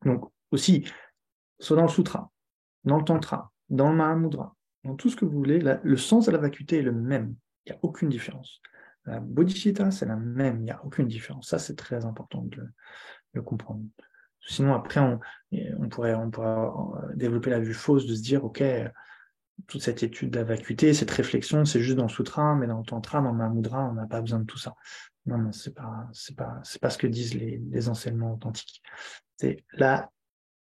Donc, aussi, soit dans le sutra, dans le tantra, dans le Mahamudra, dans tout ce que vous voulez, le sens de la vacuité est le même. Il n'y a aucune différence. La bodhicitta, c'est la même, il n'y a aucune différence. Ça, c'est très important de le comprendre. Sinon, après, on pourrait développer la vue fausse de se dire, OK, toute cette étude de la vacuité, cette réflexion, c'est juste dans le sutra, mais dans le tantra, dans le Mahamudra, on n'a pas besoin de tout ça. Non, c'est pas ce que disent les enseignements authentiques. C'est la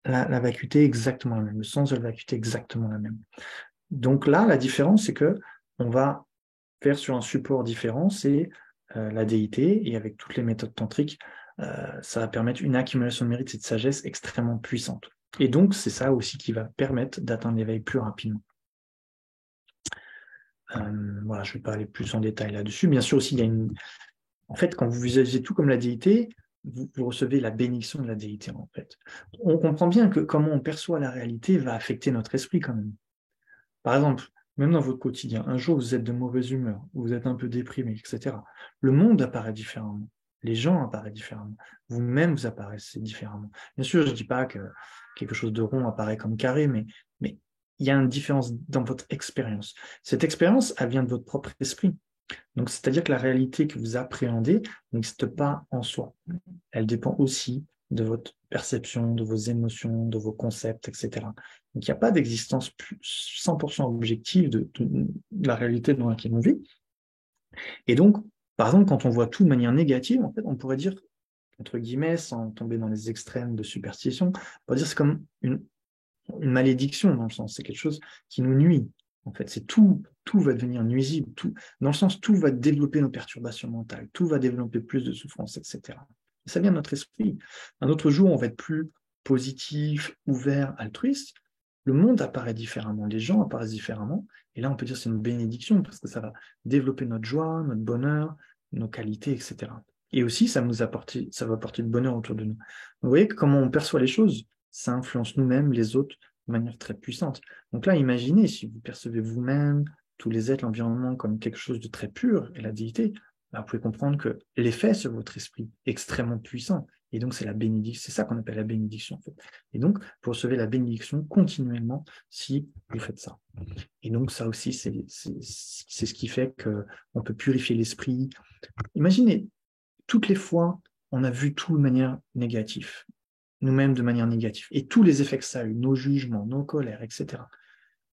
vacuité est exactement la même, le sens de la vacuité est exactement la même. Donc là, la différence, c'est que on va faire sur un support différent, c'est la déité, et avec toutes les méthodes tantriques, ça va permettre une accumulation de mérite et de sagesse extrêmement puissante. Et donc, c'est ça aussi qui va permettre d'atteindre l'éveil plus rapidement. Voilà, je ne vais pas aller plus en détail là-dessus. Bien sûr, aussi, en fait, quand vous visualisez tout comme la déité, vous recevez la bénédiction de la déité, en fait. On comprend bien que comment on perçoit la réalité va affecter notre esprit quand même. Par exemple, même dans votre quotidien, un jour vous êtes de mauvaise humeur, vous êtes un peu déprimé, etc. Le monde apparaît différemment, les gens apparaissent différemment, vous-même vous apparaissez différemment. Bien sûr, je ne dis pas que quelque chose de rond apparaît comme carré, mais il y a une différence dans votre expérience. Cette expérience, elle vient de votre propre esprit. Donc, c'est-à-dire que la réalité que vous appréhendez n'existe pas en soi. Elle dépend aussi de votre perception, de vos émotions, de vos concepts, etc. Donc, il n'y a pas d'existence 100% objective de la réalité dans laquelle on vit. Et donc, par exemple, quand on voit tout de manière négative, en fait, on pourrait dire, entre guillemets, sans tomber dans les extrêmes de superstition, on pourrait dire que c'est comme une malédiction dans le sens, c'est quelque chose qui nous nuit. En fait, c'est tout va devenir nuisible, dans le sens, tout va développer nos perturbations mentales, tout va développer plus de souffrance, etc. Et ça vient de notre esprit. Un autre jour, on va être plus positif, ouvert, altruiste. Le monde apparaît différemment, les gens apparaissent différemment. Et là, on peut dire que c'est une bénédiction parce que ça va développer notre joie, notre bonheur, nos qualités, etc. Et aussi, ça va apporter du bonheur autour de nous. Vous voyez comment on perçoit les choses, ça influence nous-mêmes, les autres, de manière très puissante. Donc là, imaginez si vous percevez vous-même, tous les êtres, l'environnement comme quelque chose de très pur, et la déité, là, vous pouvez comprendre que l'effet sur votre esprit est extrêmement puissant. Et donc, c'est la bénédiction, c'est ça qu'on appelle la bénédiction, en fait. Et donc, vous recevez la bénédiction continuellement si vous faites ça. Et donc, ça aussi, c'est ce qui fait qu'on peut purifier l'esprit. Imaginez, toutes les fois, on a vu tout de manière négative, nous-mêmes de manière négative, et tous les effets que ça a eu, nos jugements, nos colères, etc.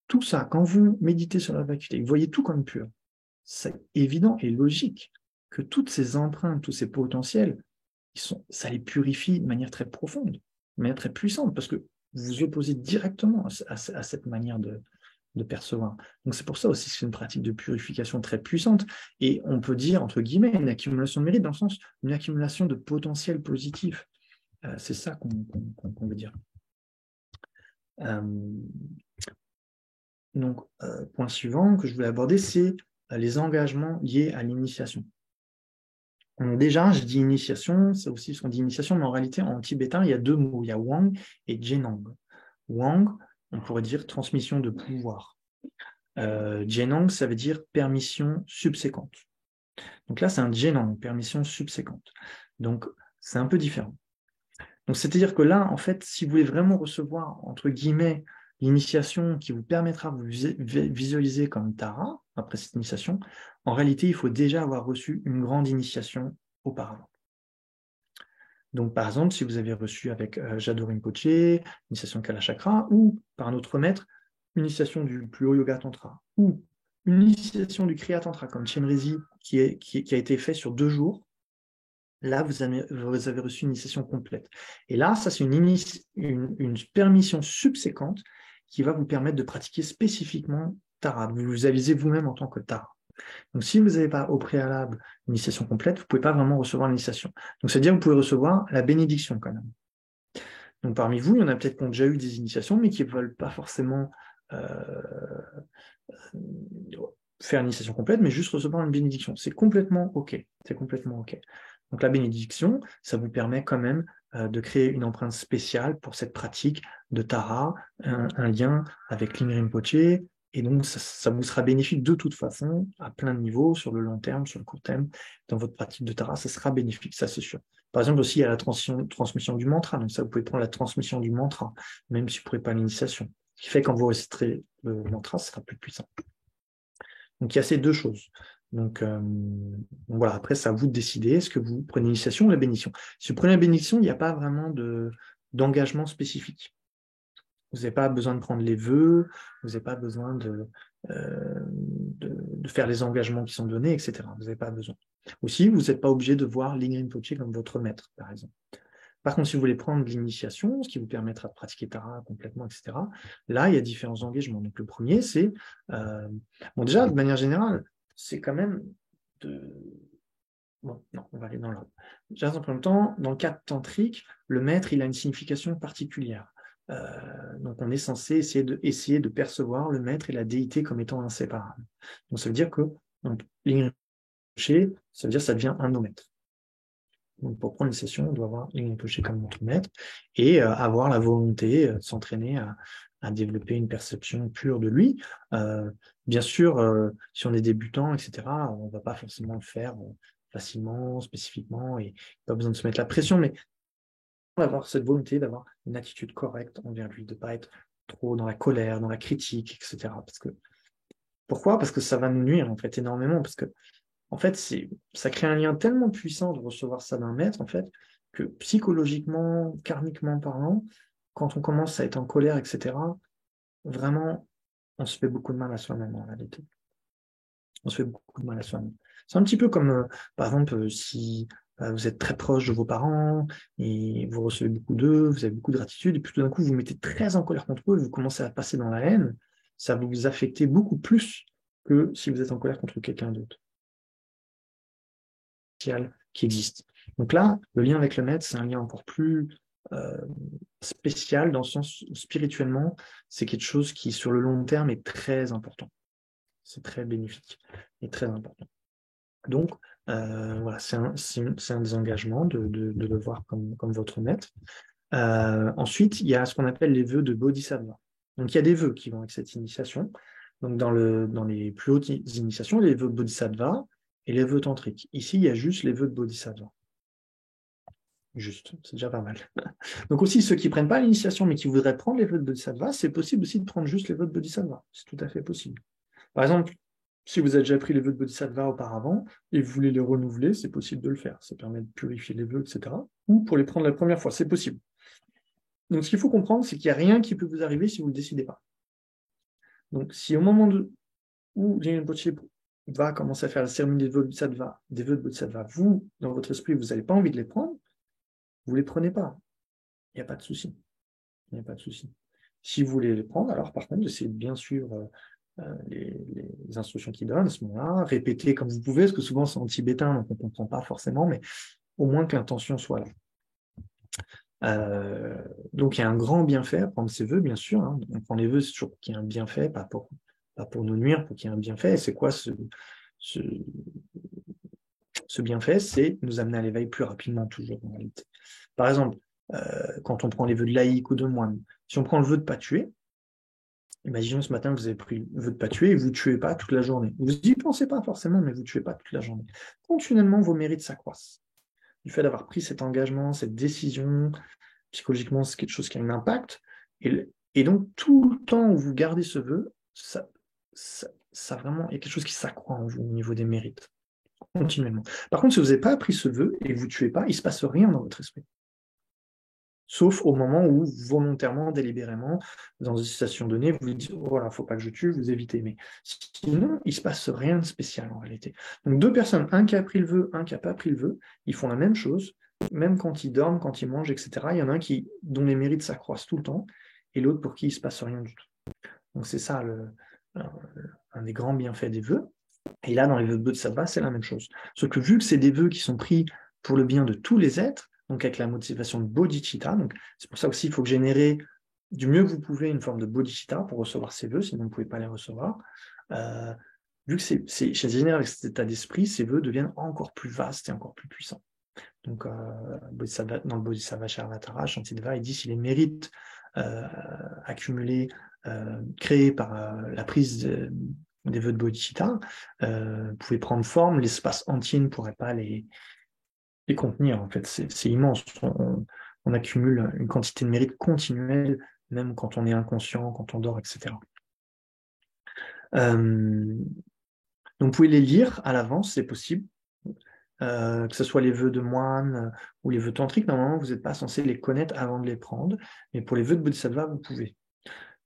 Tout ça, quand vous méditez sur la vacuité, vous voyez tout comme pur, c'est évident et logique que toutes ces empreintes, tous ces potentiels, ça les purifie de manière très profonde, de manière très puissante, parce que vous vous opposez directement à cette manière de percevoir. Donc c'est pour ça aussi que c'est une pratique de purification très puissante, et on peut dire, entre guillemets, une accumulation de mérite, dans le sens, une accumulation de potentiel positif. C'est ça qu'on veut dire. Donc, point suivant que je voulais aborder, c'est les engagements liés à l'initiation. Donc déjà, je dis initiation, c'est aussi ce qu'on dit initiation, mais en réalité, en tibétain, il y a deux mots, il y a Wang et Jenang. Wang, on pourrait dire transmission de pouvoir. Jenang, ça veut dire permission subséquente. Donc là, c'est un Jenang, permission subséquente. Donc, c'est un peu différent. Donc, c'est-à-dire que là, en fait, si vous voulez vraiment recevoir, entre guillemets, l'initiation qui vous permettra de vous visualiser comme Tara, après cette initiation, en réalité, il faut déjà avoir reçu une grande initiation auparavant. Donc, par exemple, si vous avez reçu avec Jado Rinpoche, initiation Kalachakra, ou par un autre maître, une initiation du plus haut Yoga Tantra, ou une initiation du Kriya Tantra, comme Chenrezi, qui a été fait sur 2 jours, là, vous avez reçu une initiation complète. Et là, ça, c'est une permission subséquente qui va vous permettre de pratiquer spécifiquement Tara. Vous vous avisez vous-même en tant que Tara. Donc, si vous n'avez pas au préalable une initiation complète, vous ne pouvez pas vraiment recevoir l'initiation. Donc, c'est-à-dire que vous pouvez recevoir la bénédiction quand même. Donc, parmi vous, il y en a peut-être qui ont déjà eu des initiations, mais qui ne veulent pas forcément faire une initiation complète, mais juste recevoir une bénédiction. C'est complètement OK. C'est complètement OK. Donc, la bénédiction, ça vous permet quand même de créer une empreinte spéciale pour cette pratique de Tara, un lien avec Ling Rinpoche, et donc ça vous sera bénéfique de toute façon, à plein de niveaux, sur le long terme, sur le court terme, dans votre pratique de Tara, ça sera bénéfique, ça c'est sûr. Par exemple, aussi, il y a la transmission du mantra, donc ça, vous pouvez prendre la transmission du mantra, même si vous ne pourrez pas l'initiation. Ce qui fait que quand vous réciterez le mantra, ce sera plus puissant. Donc, il y a ces 2 choses. Donc voilà, après, c'est à vous de décider, est-ce que vous prenez l'initiation ou la bénédiction. Si vous prenez la bénédiction, il n'y a pas vraiment d'engagement spécifique. Vous n'avez pas besoin de prendre les vœux, vous n'avez pas besoin de faire les engagements qui sont donnés, etc. Vous n'avez pas besoin. Aussi, vous n'êtes pas obligé de voir Ling Rinpoche comme votre maître, par exemple. Par contre, si vous voulez prendre l'initiation, ce qui vous permettra de pratiquer Tara complètement, etc., là, il y a différents engagements. Donc, le premier, c'est... bon, déjà, de manière générale, c'est quand même de... Bon, non, on va aller dans l'ordre. Déjà, dans un premier temps, dans le cadre tantrique, le maître, il a une signification particulière. Donc, on est censé essayer de percevoir le maître et la déité comme étant inséparables. Donc, ça veut dire que Ling Rinpoche, ça veut dire que ça devient un de nos maîtres. Donc, pour prendre une session, on doit avoir Ling Rinpoche comme notre maître et avoir la volonté de s'entraîner à développer une perception pure de lui. Bien sûr, si on est débutant, etc., on ne va pas forcément le faire facilement, spécifiquement, et pas besoin de se mettre la pression, mais d'avoir cette volonté d'avoir une attitude correcte envers lui, de ne pas être trop dans la colère, dans la critique, etc. Pourquoi? Parce que ça va nous nuire, en fait, énormément, parce que en fait, ça crée un lien tellement puissant de recevoir ça d'un maître, en fait, que psychologiquement, karmiquement parlant, quand on commence à être en colère, etc., vraiment, on se fait beaucoup de mal à soi-même en réalité. On se fait beaucoup de mal à soi-même. C'est un petit peu comme, par exemple, si vous êtes très proche de vos parents et vous recevez beaucoup d'eux, vous avez beaucoup de gratitude, et puis tout d'un coup, vous vous mettez très en colère contre eux, vous commencez à passer dans la haine, ça va vous affecter beaucoup plus que si vous êtes en colère contre quelqu'un d'autre qui existe. Donc là, le lien avec le maître, c'est un lien encore plus spécial dans le sens où spirituellement, c'est quelque chose qui, sur le long terme, est très important. C'est très bénéfique et très important. Donc, voilà, c'est un des engagements de le voir comme votre maître. Ensuite, il y a ce qu'on appelle les vœux de Bodhisattva. Donc, il y a des vœux qui vont avec cette initiation. Donc, dans les plus hautes initiations, les vœux de Bodhisattva et les vœux tantriques. Ici, il y a juste les vœux de Bodhisattva. Juste, c'est déjà pas mal. Donc aussi, ceux qui ne prennent pas l'initiation, mais qui voudraient prendre les vœux de Bodhisattva, c'est possible aussi de prendre juste les vœux de Bodhisattva. C'est tout à fait possible. Par exemple, si vous avez déjà pris les vœux de Bodhisattva auparavant et vous voulez les renouveler, c'est possible de le faire. Ça permet de purifier les vœux, etc. Ou pour les prendre la première fois, c'est possible. Donc ce qu'il faut comprendre, c'est qu'il n'y a rien qui peut vous arriver si vous ne le décidez pas. Donc si au moment où Ling Rinpoche va commencer à faire la cérémonie des vœux de Bodhisattva, vous, dans votre esprit, vous n'avez pas envie de les prendre, vous ne les prenez pas. Il n'y a pas de souci. Il n'y a pas de souci. Si vous voulez les prendre, alors par contre, essayez de bien suivre les instructions qu'il donne à ce moment-là, répétez comme vous pouvez, parce que souvent c'est en tibétain, donc on ne comprend pas forcément, mais au moins que l'intention soit là. Donc il y a un grand bienfait à prendre ses vœux, bien sûr. Hein. On prend les vœux, c'est toujours pour qu'il y ait un bienfait, pas pour nous nuire, pour qu'il y ait un bienfait. Et c'est quoi ce bienfait? C'est nous amener à l'éveil plus rapidement, toujours en réalité. Par exemple, quand on prend les vœux de laïc ou de moine, si on prend le vœu de ne pas tuer, Imaginons ce matin que vous avez pris le vœu de ne pas tuer et vous ne tuez pas toute la journée. Vous n'y pensez pas forcément, mais vous ne tuez pas toute la journée. Continuellement, vos mérites s'accroissent. Du fait d'avoir pris cet engagement, cette décision, psychologiquement, c'est quelque chose qui a un impact. Et donc, tout le temps où vous gardez ce vœu, ça vraiment, il y a quelque chose qui s'accroît en vous au niveau des mérites, continuellement. Par contre, si vous n'avez pas appris ce vœu et vous ne tuez pas, il ne se passe rien dans votre esprit. Sauf au moment où, volontairement, délibérément, dans une situation donnée, vous vous dites, oh voilà, il ne faut pas que je tue, vous évitez. Mais sinon, il ne se passe rien de spécial en réalité. Donc, deux personnes, un qui a pris le vœu, un qui n'a pas pris le vœu, ils font la même chose, même quand ils dorment, quand ils mangent, etc. Il y en a un dont les mérites s'accroissent tout le temps, et l'autre pour qui il ne se passe rien du tout. Donc, c'est ça un des grands bienfaits des vœux. Et là, dans les vœux de Bodhisattva, c'est la même chose. Sauf que vu que c'est des vœux qui sont pris pour le bien de tous les êtres, donc avec la motivation de bodhicitta, donc c'est pour ça aussi qu'il faut générer du mieux que vous pouvez une forme de bodhicitta pour recevoir ces vœux, sinon vous ne pouvez pas les recevoir. Vu que c'est généré avec cet état d'esprit, ces vœux deviennent encore plus vastes et encore plus puissants. Donc, dans le Bodhisattva Charvatara, Shantideva, il dit si les mérites accumulés, créés par la prise des vœux de bodhicitta pouvaient prendre forme, l'espace entier ne pourrait pas les contenir. En fait, c'est immense. On accumule une quantité de mérite continuelle, même quand on est inconscient, quand on dort, etc. Donc, vous pouvez les lire à l'avance, c'est possible. Que ce soit les vœux de moine ou les vœux tantriques, normalement, vous n'êtes pas censé les connaître avant de les prendre. Mais pour les vœux de Bodhisattva, vous pouvez.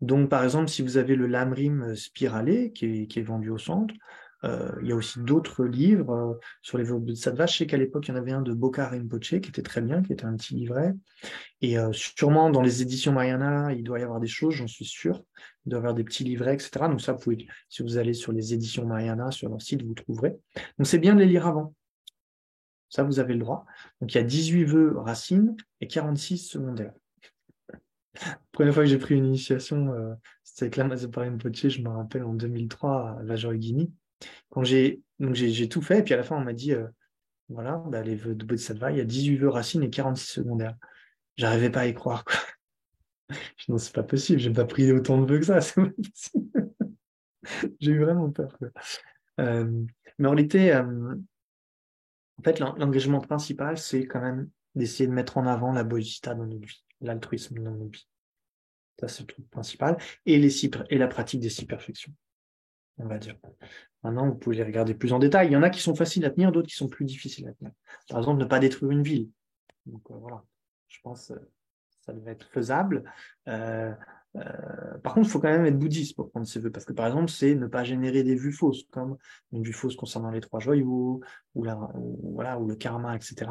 Donc, par exemple, si vous avez le Lamrim spiralé, qui est vendu au centre, il y a aussi d'autres livres sur les vœux de Bodhisattva. Je sais qu'à l'époque, il y en avait un de Bokar Rinpoche qui était très bien, qui était un petit livret. Et sûrement, dans les éditions Mahayana, il doit y avoir des choses, j'en suis sûr. Il doit y avoir des petits livrets, etc. Donc ça, si vous allez sur les éditions Mahayana, sur leur site, vous trouverez. Donc, c'est bien de les lire avant. Ça, vous avez le droit. Donc, il y a 18 vœux racines et 46 secondaires. La première fois que j'ai pris une initiation, c'était avec Lama-Zopa Rinpoche, je me rappelle, en 2003, à Vajrayogini. Donc, j'ai tout fait, et puis à la fin, on m'a dit, voilà, les vœux de Bodhisattva, il y a 18 vœux racines et 46 secondaires. J'arrivais pas à y croire, quoi. Je dis, non, c'est pas possible, j'ai pas pris autant de vœux que ça, c'est pas possible. J'ai eu vraiment peur, quoi. Mais en réalité, en fait, l'engagement principal, c'est quand même d'essayer de mettre en avant la bodhicitta dans notre vie, l'altruisme dans notre vie. Ça, c'est le truc principal. Et la pratique des 6 perfections, on va dire. Maintenant, vous pouvez les regarder plus en détail. Il y en a qui sont faciles à tenir, d'autres qui sont plus difficiles à tenir. Par exemple, ne pas détruire une ville. Donc voilà, je pense que ça devait être faisable. Par contre, il faut quand même être bouddhiste pour prendre ces vœux, parce que par exemple, c'est ne pas générer des vues fausses, comme une vue fausse concernant les 3 joyaux, ou le karma, etc.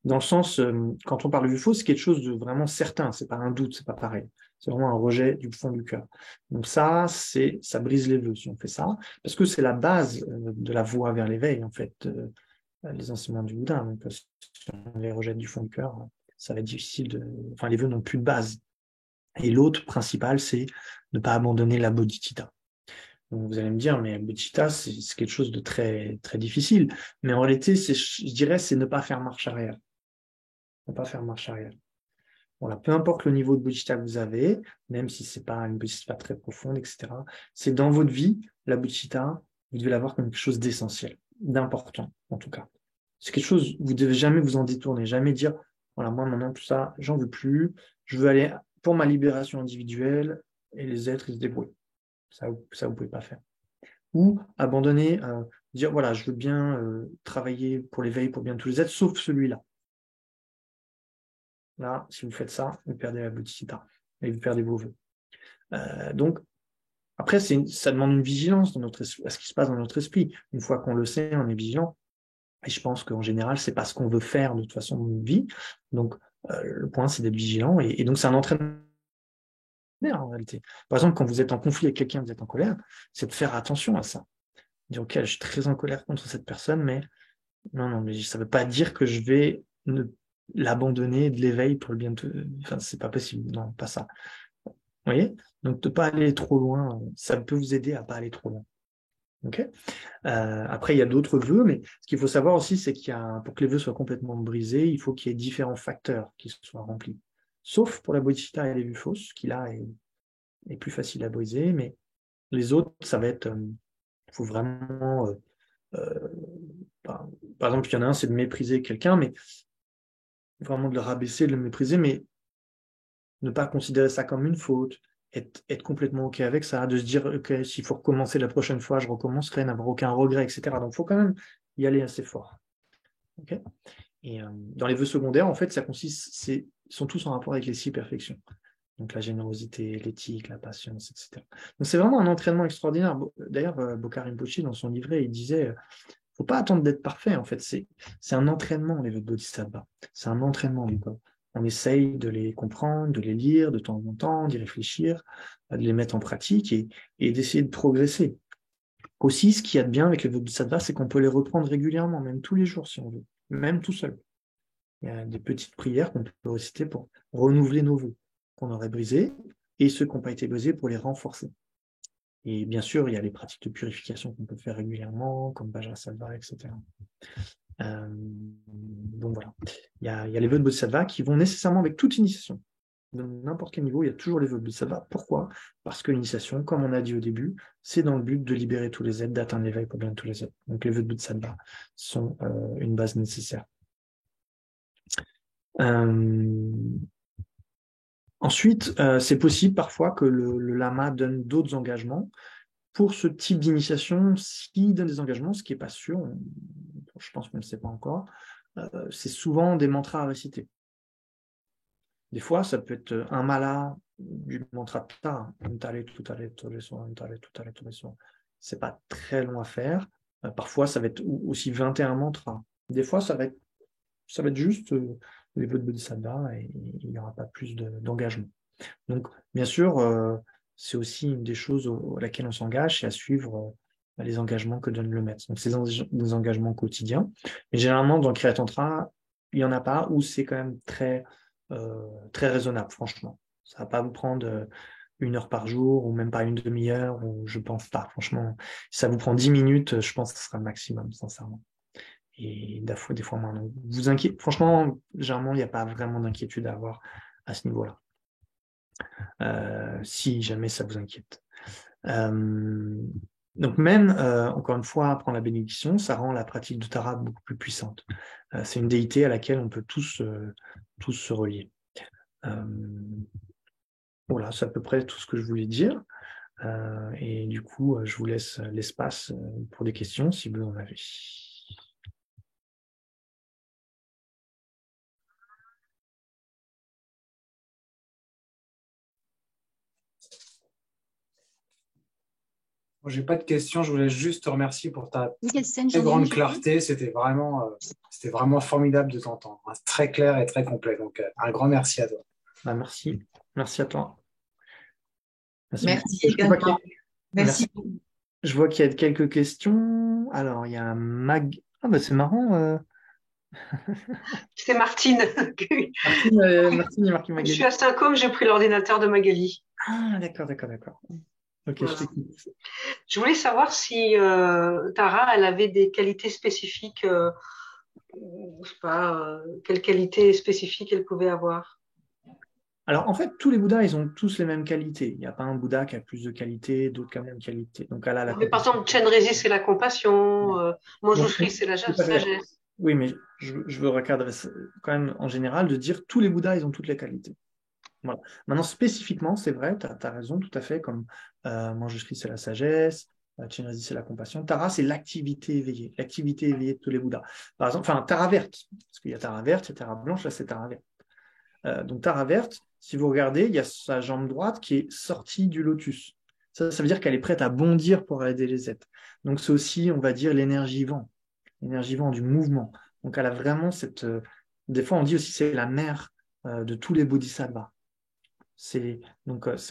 Dans le sens, quand on parle de vue fausse, c'est quelque chose de vraiment certain, c'est pas un doute, c'est pas pareil. C'est vraiment un rejet du fond du cœur. Donc ça brise les vœux si on fait ça, parce que c'est la base de la voie vers l'éveil, en fait, les enseignements du Bouddha. Donc, si on les rejette du fond du cœur, ça va être difficile Enfin, les vœux n'ont plus de base. Et l'autre principal, c'est ne pas abandonner la bodhicitta. Donc vous allez me dire, mais bodhicitta, c'est quelque chose de très, très difficile. Mais en réalité, je dirais, c'est ne pas faire marche arrière. Ne pas faire marche arrière. Voilà, peu importe le niveau de bodhicitta que vous avez, même si c'est pas une bodhicitta très profonde, etc., c'est dans votre vie, la bodhicitta, vous devez l'avoir comme quelque chose d'essentiel, d'important, en tout cas. C'est quelque chose, vous ne devez jamais vous en détourner, jamais dire, voilà, moi maintenant tout ça, j'en veux plus, je veux aller pour ma libération individuelle et les êtres, ils se débrouillent. Ça, vous ne pouvez pas faire. Ou abandonner, dire, voilà, je veux bien travailler pour l'éveil, pour bien tous les êtres, sauf celui-là. Là, si vous faites ça, vous perdez la bodhicitta et vous perdez vos vœux. Donc, après, ça demande une vigilance à ce qui se passe dans notre esprit. Une fois qu'on le sait, on est vigilant. Et je pense qu'en général, c'est pas ce qu'on veut faire de toute façon dans notre vie. Donc, le point, c'est d'être vigilant. Et donc, c'est un entraînement en réalité. Par exemple, quand vous êtes en conflit avec quelqu'un, vous êtes en colère, c'est de faire attention à ça. Dire, OK, je suis très en colère contre cette personne, mais non, mais ça ne veut pas dire que je vais l'abandonner de l'éveil pour le bien de... Enfin, c'est pas possible. Non, pas ça. Vous voyez? Donc, de ne pas aller trop loin, ça peut vous aider à ne pas aller trop loin. OK? Après, il y a d'autres vœux, mais ce qu'il faut savoir aussi, c'est pour que les vœux soient complètement brisés, il faut qu'il y ait différents facteurs qui soient remplis. Sauf pour la bodhicitta et les vues fausses, qui là est plus facile à briser, mais les autres, ça va être, il faut vraiment, euh, par, par exemple, il y en a un, c'est de mépriser quelqu'un, mais vraiment de le rabaisser, de le mépriser, mais ne pas considérer ça comme une faute, être complètement OK avec ça, de se dire, OK, s'il faut recommencer la prochaine fois, je recommencerai, n'avoir aucun regret, etc. Donc, il faut quand même y aller assez fort. OK. Et dans les vœux secondaires, en fait, ça consiste, ils sont tous en rapport avec les 6 perfections. Donc la générosité, l'éthique, la patience, etc. Donc c'est vraiment un entraînement extraordinaire. D'ailleurs, Bokar Rinpoche, dans son livret, il disait, faut pas attendre d'être parfait, en fait. C'est un entraînement, les vœux de Bodhisattva. C'est un entraînement du corps. On essaye de les comprendre, de les lire de temps en temps, d'y réfléchir, de les mettre en pratique et d'essayer de progresser. Aussi, ce qu'il y a de bien avec les vœux de Bodhisattva, c'est qu'on peut les reprendre régulièrement, même tous les jours si on veut, même tout seul. Il y a des petites prières qu'on peut réciter pour renouveler nos vœux qu'on aurait brisés et ceux qui n'ont pas été brisés pour les renforcer. Et bien sûr, il y a les pratiques de purification qu'on peut faire régulièrement, comme Vajrasattva, etc. Donc voilà, il y a les vœux de Bodhisattva qui vont nécessairement avec toute initiation. De n'importe quel niveau, il y a toujours les vœux de Bodhisattva. Pourquoi? Parce que l'initiation, comme on a dit au début, c'est dans le but de libérer tous les êtres, d'atteindre l'éveil pour bien tous les êtres. Donc les vœux de Bodhisattva sont une base nécessaire. Ensuite, c'est possible parfois que le lama donne d'autres engagements. Pour ce type d'initiation, s'il donne des engagements, ce qui n'est pas sûr, je pense qu'on ne le sait pas encore, c'est souvent des mantras à réciter. Des fois, ça peut être un mala du mantra ta, c'est pas très long à faire. Parfois, ça va être aussi 21 mantras. Des fois, ça va être juste les vœux de Bodhisattva et il n'y aura pas plus d'engagement. Donc, bien sûr, c'est aussi une des choses à laquelle on s'engage, c'est à suivre les engagements que donne le maître. Donc, c'est des engagements quotidiens. Mais généralement, dans le Kriya Tantra, il n'y en a pas où c'est quand même très raisonnable, franchement. Ça ne va pas vous prendre 1 heure par jour ou même pas une demi-heure, ou je pense pas. Franchement, si ça vous prend 10 minutes, je pense que ce sera le maximum, sincèrement. Et des fois moins. Donc, vous inquiétez. Franchement, généralement, il n'y a pas vraiment d'inquiétude à avoir à ce niveau-là. Si jamais ça vous inquiète. Donc même, encore une fois, prendre la bénédiction, ça rend la pratique du Tara beaucoup plus puissante. C'est une déité à laquelle on peut tous se relier. Voilà, c'est à peu près tout ce que je voulais dire. Et du coup, je vous laisse l'espace pour des questions si vous en avez. J'ai pas de questions, je voulais juste te remercier pour ta très grande clarté. C'était vraiment formidable de t'entendre. Très clair et très complet. Donc, un grand merci à toi. Bah, merci. Merci à toi. Merci également. Merci. Je vois qu'il y a quelques questions. Alors, il y a Mag. Ah, bah, c'est marrant. C'est Martine. Martine et Marc Je Magali. suis à Stockholm, j'ai pris l'ordinateur de Magali. Ah, d'accord. Ok, Voilà. je t'écoute. Je voulais savoir si Tara, elle avait des qualités spécifiques, je sais pas, quelles qualités spécifiques elle pouvait avoir. Alors, en fait, tous les Bouddhas, ils ont tous les mêmes qualités. Il n'y a pas un Bouddha qui a plus de qualités, d'autres qui ont la même qualité. Donc, elle a la Mais par compassion. exemple, Chenrezi, c'est la compassion, Donc, Manjushri, c'est la tout à fait. sagesse. Oui, mais je veux recadrer quand même en général de dire tous les Bouddhas, ils ont toutes les qualités. Voilà. Maintenant, spécifiquement, c'est vrai, tu as raison, tout à fait, comme Manjushri, c'est la sagesse, Chenrezi, c'est la compassion, Tara, c'est l'activité éveillée de tous les Bouddhas. Par exemple, enfin, Tara verte, parce qu'il y a Tara verte, il y a Tara blanche, là, c'est Tara verte. Donc, Tara verte, si vous regardez, il y a sa jambe droite qui est sortie du lotus. Ça veut dire qu'elle est prête à bondir pour aider les êtres. Donc, c'est aussi, on va dire, l'énergie vent du mouvement. Donc, elle a vraiment des fois, on dit aussi c'est la mère de tous les bodhisattvas. C'est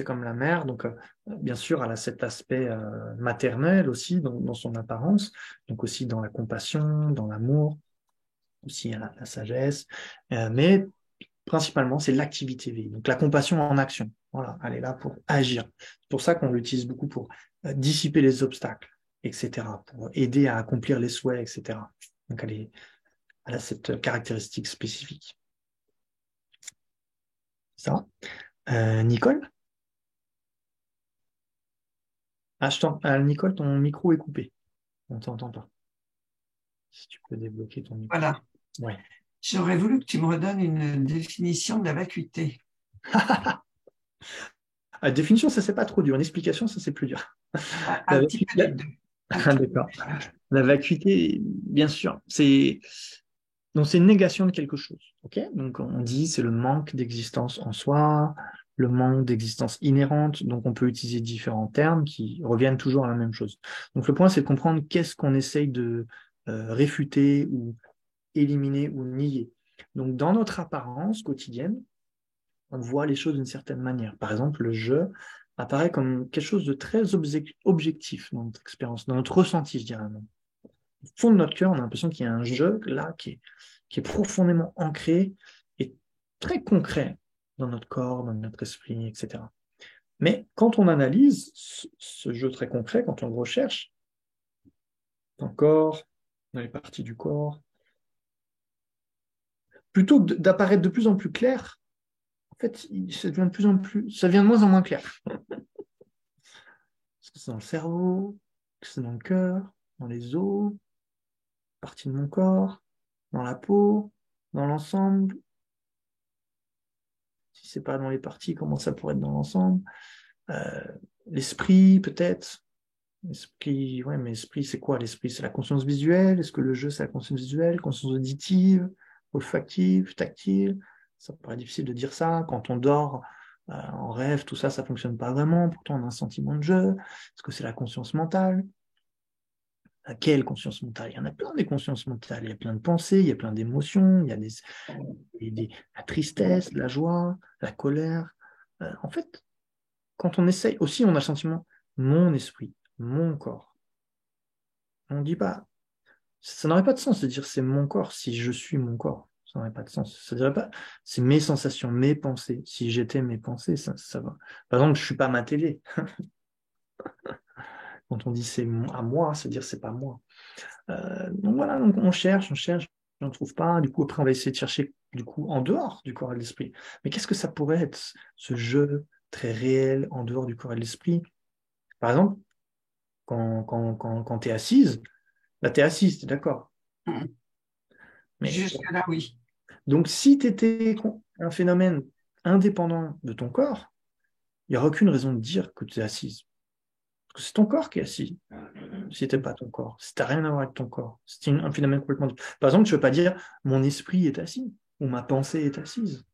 comme la mère. Donc, bien sûr, elle a cet aspect maternel aussi dans son apparence. Donc, aussi dans la compassion, dans l'amour, aussi la sagesse. Mais principalement, c'est l'activité vie. Donc, la compassion en action. Voilà, elle est là pour agir. C'est pour ça qu'on l'utilise beaucoup pour dissiper les obstacles, etc., pour aider à accomplir les souhaits, etc. Donc, elle a cette caractéristique spécifique. Ça va Nicole Nicole, ton micro est coupé. On ne t'entend pas. Si tu peux débloquer ton micro. Voilà. Ouais. J'aurais voulu que tu me redonnes une définition de la vacuité. La définition, ça, c'est pas trop dur. Une explication, ça, c'est plus dur. Un petit peu des deux. D'accord. La vacuité, bien sûr, c'est une négation de quelque chose. Okay, donc, on dit c'est le manque d'existence en soi, le manque d'existence inhérente. Donc, on peut utiliser différents termes qui reviennent toujours à la même chose. Donc, le point, c'est de comprendre qu'est-ce qu'on essaye de réfuter ou éliminer ou nier. Donc, dans notre apparence quotidienne, on voit les choses d'une certaine manière. Par exemple, le jeu apparaît comme quelque chose de très objectif dans notre expérience, dans notre ressenti, je dirais. Au fond de notre cœur, on a l'impression qu'il y a un jeu là qui est profondément ancré et très concret dans notre corps, dans notre esprit, etc. Mais quand on analyse ce jeu très concret, quand on le recherche, dans le corps, dans les parties du corps, plutôt que d'apparaître de plus en plus clair, en fait, ça devient de moins en moins clair. Est-ce que c'est dans le cerveau? Est-ce que c'est dans le cœur? Dans les os? Partie de mon corps? Dans la peau? Dans l'ensemble? Si c'est pas dans les parties, comment ça pourrait être dans l'ensemble? L'esprit, peut-être? L'esprit, ouais, mais l'esprit, c'est quoi l'esprit? C'est la conscience visuelle? Est-ce que le jeu, c'est la conscience visuelle? Conscience auditive? Olfactive? Tactile? Ça paraît difficile de dire ça. Quand on dort, en rêve, tout ça, ça fonctionne pas vraiment. Pourtant, on a un sentiment de jeu. Est-ce que c'est la conscience mentale? Quelle conscience mentale? Il y en a plein des consciences mentales. Il y a plein de pensées, il y a plein d'émotions, il y a la tristesse, la joie, la colère. En fait, quand on essaye, aussi on a le sentiment, mon esprit, mon corps. On ne dit pas, ça n'aurait pas de sens de dire c'est mon corps si je suis mon corps. Ça n'aurait pas de sens. Ça ne dirait pas, c'est mes sensations, mes pensées. Si j'étais mes pensées, ça va. Par exemple, je ne suis pas ma télé. Quand on dit c'est à moi, c'est dire c'est pas moi. Donc voilà, donc on cherche, on ne trouve pas. Du coup, après, on va essayer de chercher du coup en dehors du corps et de l'esprit. Mais qu'est-ce que ça pourrait être, ce jeu très réel en dehors du corps et de l'esprit? Par exemple, quand tu es assise, là, tu es assise, tu es d'accord. Mais, jusque-là, oui. donc, si tu étais un phénomène indépendant de ton corps, il n'y aurait aucune raison de dire que tu es assise. Parce que c'est ton corps qui est assis. Si c'était pas ton corps, si tu n'as rien à voir avec ton corps, c'est un phénomène complètement différent. Par exemple, tu ne veux pas dire mon esprit est assis ou ma pensée est assise.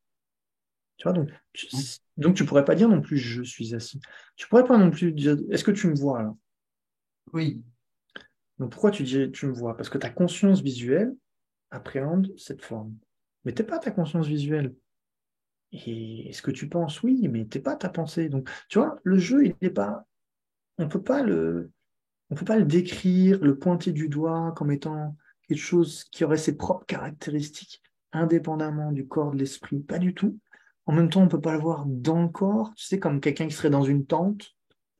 Tu vois, donc tu ne pourrais pas dire non plus je suis assis. Tu ne pourrais pas non plus dire est-ce que tu me vois là? Oui. Donc pourquoi tu dis tu me vois? Parce que ta conscience visuelle appréhende cette forme. Mais tu n'es pas ta conscience visuelle. Et est-ce que tu penses? Oui, mais tu n'es pas ta pensée. Donc, tu vois, le jeu, il n'est pas. On peut pas on ne peut pas le décrire, le pointer du doigt comme étant quelque chose qui aurait ses propres caractéristiques indépendamment du corps, de l'esprit. Pas du tout. En même temps, on ne peut pas le voir dans le corps, tu sais, comme quelqu'un qui serait dans une tente,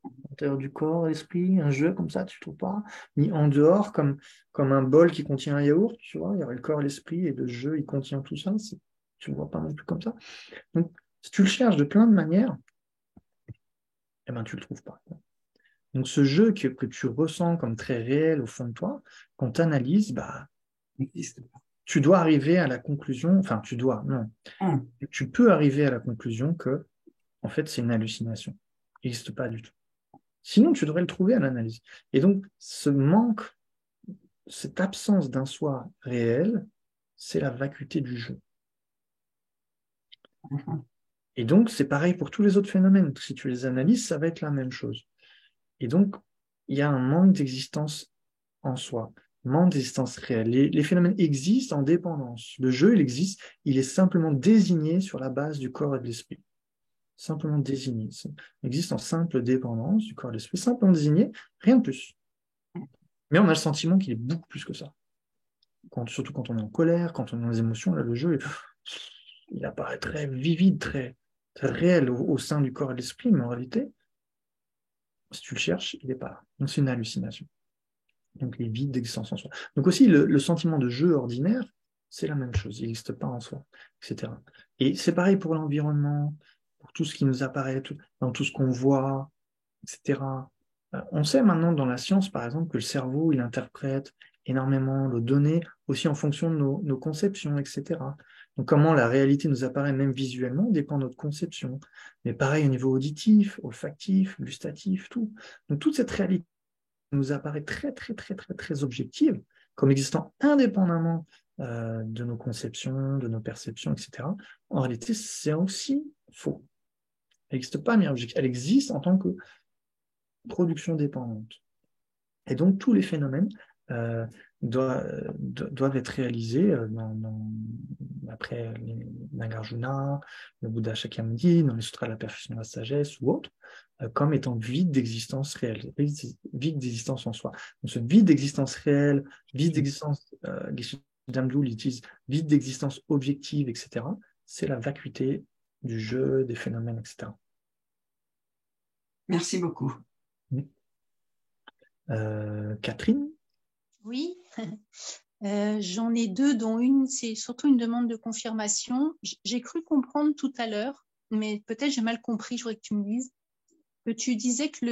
à l'intérieur du corps, l'esprit, un jeu comme ça, tu ne trouves pas. Ni en dehors, comme un bol qui contient un yaourt, tu vois, il y aurait le corps et l'esprit, et le jeu, il contient tout ça. Tu ne le vois pas non plus comme ça. Donc, si tu le cherches de plein de manières, eh ben, tu ne le trouves pas. Donc, ce jeu que tu ressens comme très réel au fond de toi, quand tu analyses, bah, tu dois arriver à la conclusion, enfin, non, tu peux arriver à la conclusion que, en fait, c'est une hallucination. Il n'existe pas du tout. Sinon, tu devrais le trouver à l'analyse. Et donc, ce manque, cette absence d'un soi réel, c'est la vacuité du jeu. Et donc, c'est pareil pour tous les autres phénomènes. Si tu les analyses, ça va être la même chose. Et donc, il y a un manque d'existence en soi, manque d'existence réelle. Les phénomènes existent en dépendance. Le jeu, il existe, il est simplement désigné sur la base du corps et de l'esprit. Simplement désigné. Il existe en simple dépendance du corps et de l'esprit, simplement désigné, rien de plus. Mais on a le sentiment qu'il est beaucoup plus que ça. Surtout quand on est en colère, quand on est dans les émotions, là, le jeu, il apparaît très vivide, très, très réel au sein du corps et de l'esprit, mais en réalité, si tu le cherches, il n'est pas là. Donc c'est une hallucination. Donc les vides d'existence en soi. Donc aussi, le sentiment de jeu ordinaire, c'est la même chose, il n'existe pas en soi, etc. Et c'est pareil pour l'environnement, pour tout ce qui nous apparaît, dans tout ce qu'on voit, etc. On sait maintenant dans la science, par exemple, que le cerveau, il interprète énormément de données aussi en fonction de nos conceptions, etc. Donc, comment la réalité nous apparaît même visuellement dépend de notre conception. Mais pareil au niveau auditif, olfactif, gustatif, tout. Donc, toute cette réalité nous apparaît très, très, très, très, très objective, comme existant indépendamment de nos conceptions, de nos perceptions, etc. En réalité, c'est aussi faux. Elle n'existe pas, mais elle existe en tant que production dépendante. Et donc, tous les phénomènes doivent être réalisés après les Nagarjuna, le Bouddha Shakyamuni, dans les sutras de la perfection de la sagesse ou autres, comme étant vide d'existence réelle, vide d'existence en soi. Donc, ce vide d'existence réelle, vide d'existence, Geshe-Damdul utilise vide d'existence objective, etc., c'est la vacuité du jeu, des phénomènes, etc. Merci beaucoup. Catherine? Oui, j'en ai deux, dont une, c'est surtout une demande de confirmation. J'ai cru comprendre tout à l'heure, mais peut-être j'ai mal compris, je voudrais que tu me dises, que tu disais que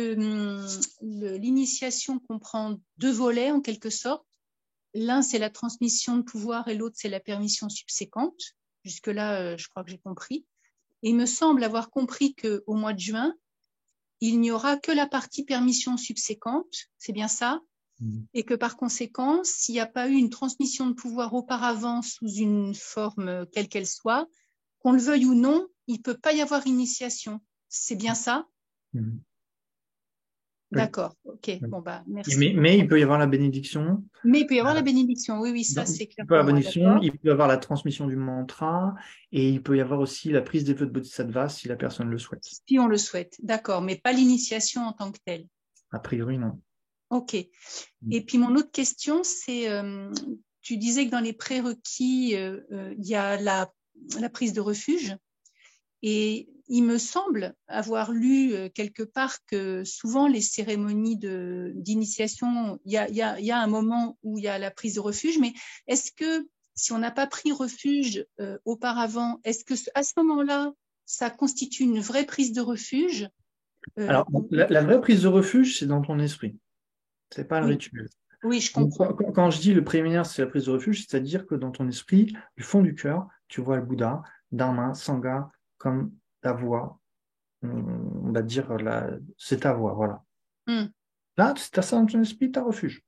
l'initiation comprend deux volets en quelque sorte. L'un, c'est la transmission de pouvoir et l'autre, c'est la permission subséquente. Jusque-là, je crois que j'ai compris. Et il me semble avoir compris qu'au mois de juin, il n'y aura que la partie permission subséquente, c'est bien ça? Et que par conséquent, s'il n'y a pas eu une transmission de pouvoir auparavant sous une forme quelle qu'elle soit, qu'on le veuille ou non, il ne peut pas y avoir initiation. C'est bien ça? D'accord, ok, bon bah merci. Mais il peut y avoir la bénédiction. Mais il peut y avoir la bénédiction, oui, ça c'est clair. Il peut y avoir la bénédiction, il peut y avoir la transmission du mantra, et il peut y avoir aussi la prise des vœux de Bodhisattva si la personne le souhaite. Si on le souhaite, d'accord, mais pas l'initiation en tant que telle. A priori, non. Ok. Et puis mon autre question, c'est, tu disais que dans les prérequis, il y a la prise de refuge. Et il me semble avoir lu quelque part que souvent les cérémonies d'initiation, il y a un moment où il y a la prise de refuge, mais est-ce que si on n'a pas pris refuge auparavant, est-ce que à ce moment-là, ça constitue une vraie prise de refuge? Alors, la vraie prise de refuge, c'est dans ton esprit. C'est pas le rituel. Oui, je comprends. Donc, quand je dis le préliminaire, c'est la prise de refuge, c'est-à-dire que dans ton esprit, du fond du cœur, tu vois le Bouddha, Dharma, Sangha, comme ta voix, on va dire, c'est ta voix, voilà. Là, si tu as ça dans ton esprit, tu as refuge.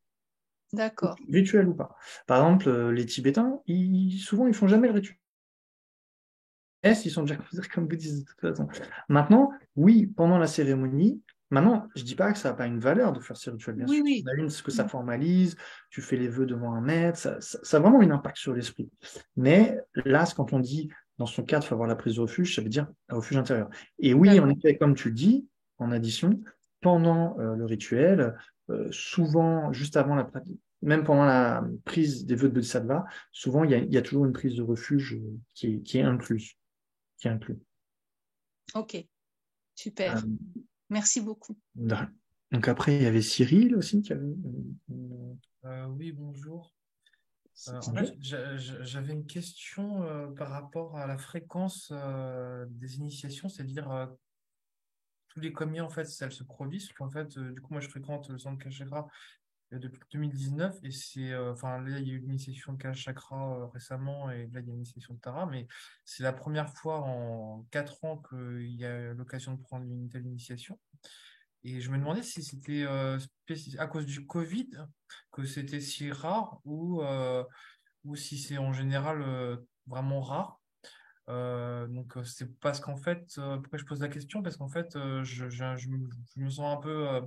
D'accord. Rituel ou pas. Par exemple, les Tibétains, souvent, ils font jamais le rituel. Ils sont déjà considérés comme bouddhistes de toute façon. Maintenant, oui, pendant la cérémonie, maintenant, je dis pas que ça n'a pas une valeur de faire ces rituels, bien sûr. Oui. Il y en a une, ce que ça formalise, tu fais les vœux devant un maître, ça a vraiment un impact sur l'esprit. Mais là, quand on dit, dans son cadre, il faut avoir la prise de refuge, ça veut dire un refuge intérieur. Et oui, en effet, comme tu le dis, en addition, pendant le rituel, souvent, juste avant la pratique, même pendant la prise des vœux de Bodhisattva, souvent, il y a toujours une prise de refuge qui est incluse. Ok, super. Merci beaucoup. Donc après, il y avait Cyril aussi qui avait... Oui, bonjour. En fait, j'avais une question par rapport à la fréquence des initiations, c'est-à-dire tous les combien en fait elles se produisent. En fait, du coup, moi je fréquente le centre Kalachakra depuis 2019 et c'est enfin là il y a eu une initiation de Kalachakra récemment et là il y a une initiation de Tara, mais c'est la première fois en 4 ans qu'il y a l'occasion de prendre une telle initiation. Et je me demandais si c'était à cause du Covid que c'était si rare ou si c'est en général vraiment rare. Donc c'est parce qu'en fait, pourquoi je pose la question? Parce qu'en fait, je me sens un peu,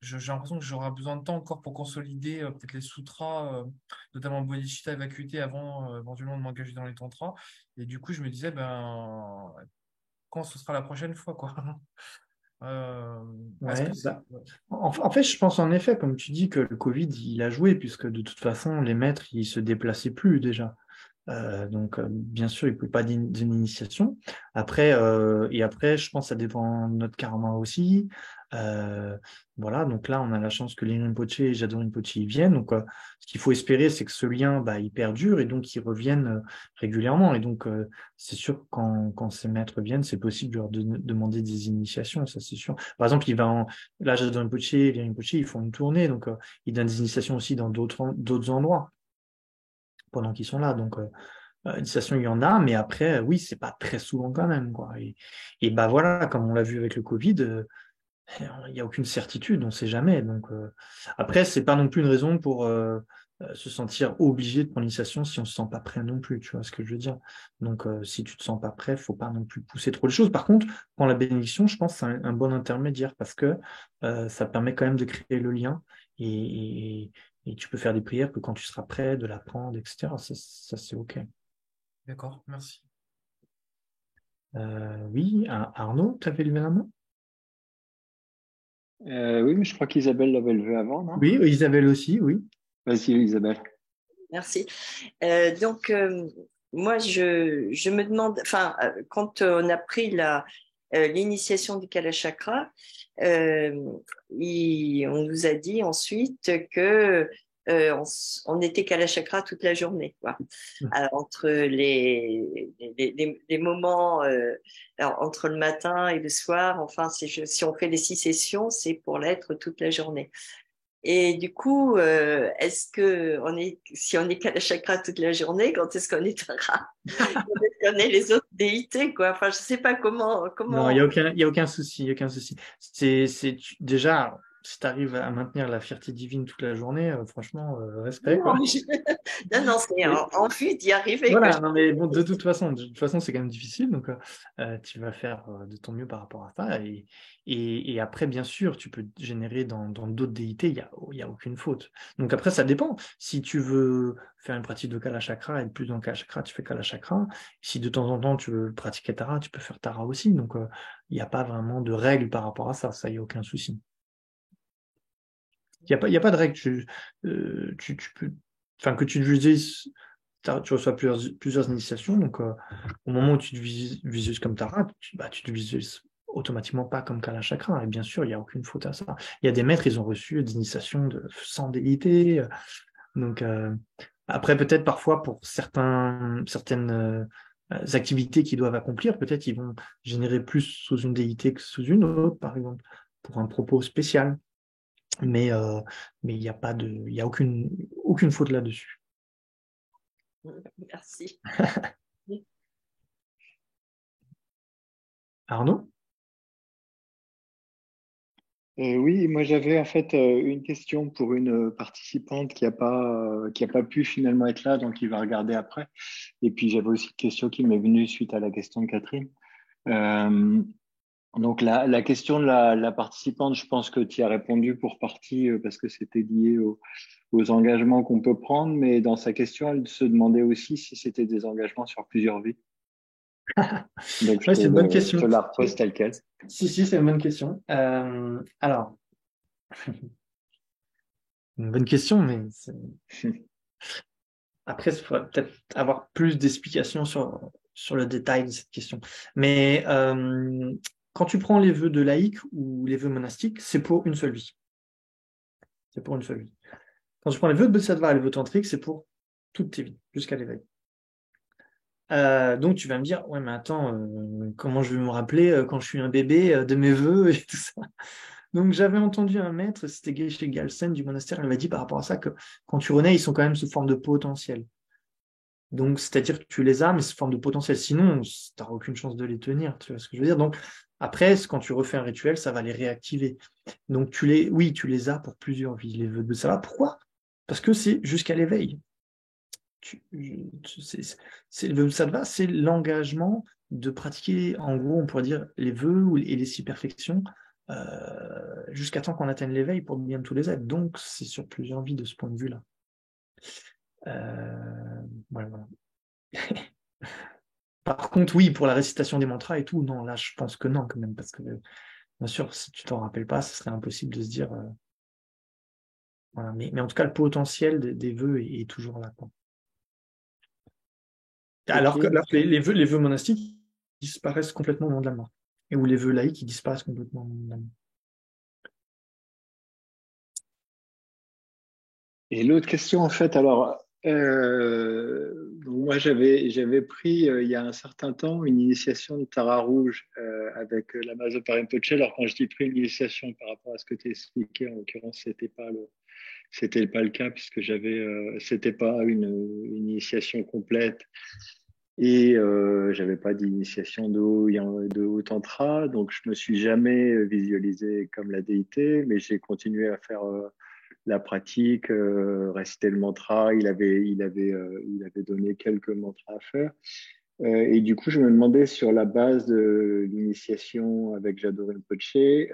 j'ai l'impression que j'aurai besoin de temps encore pour consolider peut-être les sutras, notamment Bodhicitta et Vacuité, avant éventuellement de m'engager dans les tantras. Et du coup, je me disais, ben, quand ce sera la prochaine fois, quoi. En fait, je pense en effet, comme tu dis, que le Covid, il a joué, puisque de toute façon, les maîtres, ils se déplaçaient plus déjà. Donc, bien sûr, il ne peut pas d'une initiation. Après, je pense que ça dépend de notre karma aussi. Voilà, donc là, on a la chance que Lennon Rinpoche et Jadon Rinpoche y viennent. Donc, ce qu'il faut espérer, c'est que ce lien, il perdure et donc ils reviennent régulièrement. Et donc, c'est sûr que quand ces maîtres viennent, c'est possible de leur demander des initiations, ça c'est sûr. Par exemple, là, Jadon Rinpoche et Lennon Rinpoche, ils font une tournée, donc ils donnent des initiations aussi dans d'autres endroits pendant qu'ils sont là. Donc, initiation, il y en a, mais après, oui, c'est pas très souvent quand même, quoi. Et voilà, comme on l'a vu avec le Covid, il n'y a aucune certitude, on ne sait jamais. Donc, après, c'est pas non plus une raison pour se sentir obligé de prendre l'initiation si on se sent pas prêt non plus, tu vois ce que je veux dire. Donc, si tu te sens pas prêt, faut pas non plus pousser trop les choses. Par contre, pour la bénédiction, je pense que c'est un bon intermédiaire parce que ça permet quand même de créer le lien et tu peux faire des prières que quand tu seras prêt, de l'apprendre, etc. Ça c'est OK. D'accord, merci. Oui, Arnaud, tu avais levé la main? Oui, mais je crois qu'Isabelle l'avait levé avant, non? Oui, Isabelle aussi, oui. Vas-y, Isabelle. Merci. Moi, je me demande, quand on a pris l'initiation du Kalachakra, on nous a dit ensuite que on était Kalachakra toute la journée, quoi. Entre les moments, entre le matin et le soir, enfin, si on fait les 6 sessions, c'est pour l'être toute la journée. Et du coup, est-ce que si on est Kalachakra toute la journée, quand est-ce qu'on est Tara? Quand est-ce qu'on est les autres déités, quoi? Enfin, je sais pas comment. Non, il y a aucun souci, déjà, si tu arrives à maintenir la fierté divine toute la journée, franchement, respect, quoi. Non, c'est en vue d'y arriver. Voilà, non, mais bon, de toute façon, c'est quand même difficile, donc tu vas faire de ton mieux par rapport à ça. Et après, bien sûr, tu peux générer dans d'autres déités, il y a aucune faute. Donc après, ça dépend. Si tu veux faire une pratique de Kalachakra et être plus dans Kalachakra, tu fais Kalachakra. Si de temps en temps tu veux pratiquer Tara, tu peux faire Tara aussi. Donc il n'y a pas vraiment de règles par rapport à ça, il n'y a aucun souci. Il n'y a pas de règle. Tu peux, enfin, que tu utilises, tu reçois plusieurs initiations. Donc, au moment où tu te visualises comme Tara, tu te visualises automatiquement pas comme Kalachakra. Et bien sûr, il n'y a aucune faute à ça. Il y a des maîtres, ils ont reçu des initiations de 100 déités. Donc, après, peut-être parfois, pour certaines activités qu'ils doivent accomplir, peut-être ils vont générer plus sous une déité que sous une autre, par exemple, pour un propos spécial. Mais il n'y a aucune faute là-dessus. Merci. Arnaud? Oui, moi j'avais en fait une question pour une participante qui a pas pu finalement être là, donc il va regarder après. Et puis j'avais aussi une question qui m'est venue suite à la question de Catherine. Donc la question de la participante, je pense que tu y as répondu pour partie parce que c'était lié aux engagements qu'on peut prendre, mais dans sa question, elle se demandait aussi si c'était des engagements sur plusieurs vies. Donc c'est une bonne question. Je te la repose telle quelle. Si, c'est une bonne question. Alors, une bonne question, mais après, il faudrait peut-être avoir plus d'explications sur le détail de cette question. Mais quand tu prends les vœux de laïc ou les vœux monastiques, c'est pour une seule vie. C'est pour une seule vie. Quand tu prends les vœux de Bodhisattva et les vœux tantriques, c'est pour toutes tes vies, jusqu'à l'éveil. Donc tu vas me dire, ouais, mais attends, comment je vais me rappeler quand je suis un bébé de mes vœux et tout ça. Donc j'avais entendu un maître, c'était Geshe Gyaltsen du monastère, il m'a dit par rapport à ça que quand tu renais, ils sont quand même sous forme de potentiel. Donc c'est-à-dire que tu les as, mais sous forme de potentiel. Sinon, tu n'auras aucune chance de les tenir, tu vois ce que je veux dire. Donc après, quand tu refais un rituel, ça va les réactiver. Donc tu les as pour plusieurs vies, les vœux de ça. Pourquoi? Parce que c'est jusqu'à l'éveil. Le vœu de sattva, c'est l'engagement de pratiquer, en gros, on pourrait dire, les vœux et les 6 perfections jusqu'à temps qu'on atteigne l'éveil pour bien tous les êtres. Donc, c'est sur plusieurs vies de ce point de vue-là. Voilà. Par contre, oui, pour la récitation des mantras et tout, non, là, je pense que non, quand même, parce que, bien sûr, si tu t'en rappelles pas, ce serait impossible de se dire... voilà. Mais en tout cas, le potentiel des vœux est toujours là, quoi. Alors que les vœux monastiques disparaissent complètement au moment de la mort. Et où les vœux laïcs, ils disparaissent complètement au moment de la mort. Et l'autre question, en fait, alors, moi, j'avais pris il y a un certain temps une initiation de Tara Rouge avec la Mazopa Rinpoche. Alors, quand je dis pris une initiation par rapport à ce que tu expliqué, en l'occurrence, c'était pas le cas puisque c'était pas une initiation complète et j'avais pas d'initiation de haut tantra, donc je me suis jamais visualisé comme la déité, mais j'ai continué à faire la pratique, réciter le mantra. Il avait donné quelques mantras à faire. Et du coup, je me demandais sur la base de l'initiation avec Jado Rinpoche, il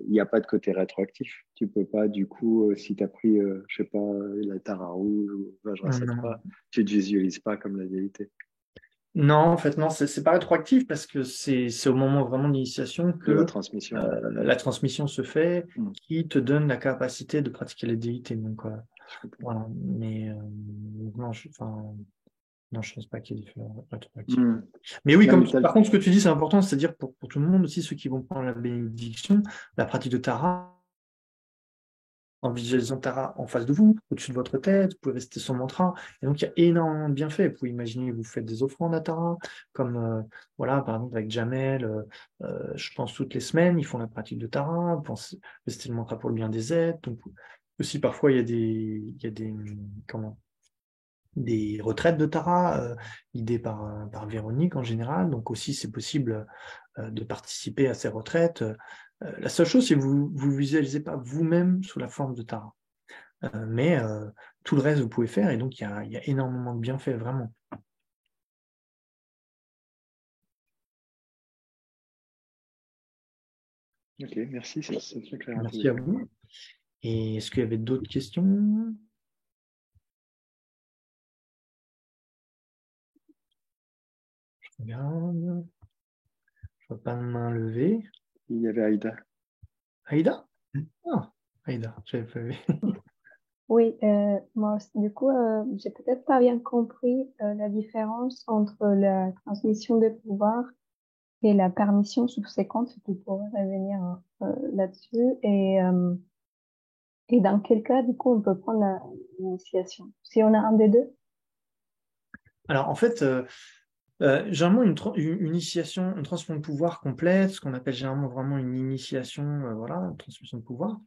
n'y a pas de côté rétroactif. Tu peux pas, du coup, si tu as pris, je sais pas, la Tara Rouge ou Vajrasattva, tu ne te visualises pas comme la déité. Non, en fait, non, c'est pas rétroactif parce que c'est au moment vraiment de l'initiation que la transmission se fait, qui te donne la capacité de pratiquer la déité. Donc, voilà. Mais non, je pense pas qu'il y ait des rétroactifs. Mais oui, par contre, ce que tu dis, c'est important, c'est-à-dire pour tout le monde aussi, ceux qui vont prendre la bénédiction, la pratique de Tara, en visualisant Tara en face de vous, au-dessus de votre tête, vous pouvez rester son mantra. Et donc, il y a énormément de bienfaits. Vous pouvez imaginer que vous faites des offrandes à Tara, comme, voilà, par exemple, avec Jamel, je pense toutes les semaines, ils font la pratique de Tara, rester le mantra pour le bien des êtres. Donc, aussi, parfois, il y a des retraites de Tara, guidées par Véronique en général. Donc, aussi, c'est possible de participer à ces retraites. La seule chose, c'est que vous ne visualisez pas vous-même sous la forme de Tara. Mais tout le reste, vous pouvez faire. Et donc, il y a énormément de bienfaits, vraiment. Ok, merci. C'est très clair. Merci à vous. Et est-ce qu'il y avait d'autres questions? Je regarde. Je ne vois pas de main levée. Il y avait Aïda. Aïda? Ah, Aïda, je n'avais pas vu. Oui, moi aussi, du coup, j'ai peut-être pas bien compris la différence entre la transmission de pouvoir et la permission subséquente, si tu pourrais revenir là-dessus. Et dans quel cas, du coup, on peut prendre l'initiation? Si on a un des deux? Alors, en fait, généralement, une initiation, une transmission de pouvoir complète, ce qu'on appelle généralement vraiment une initiation, voilà, une transmission de pouvoir,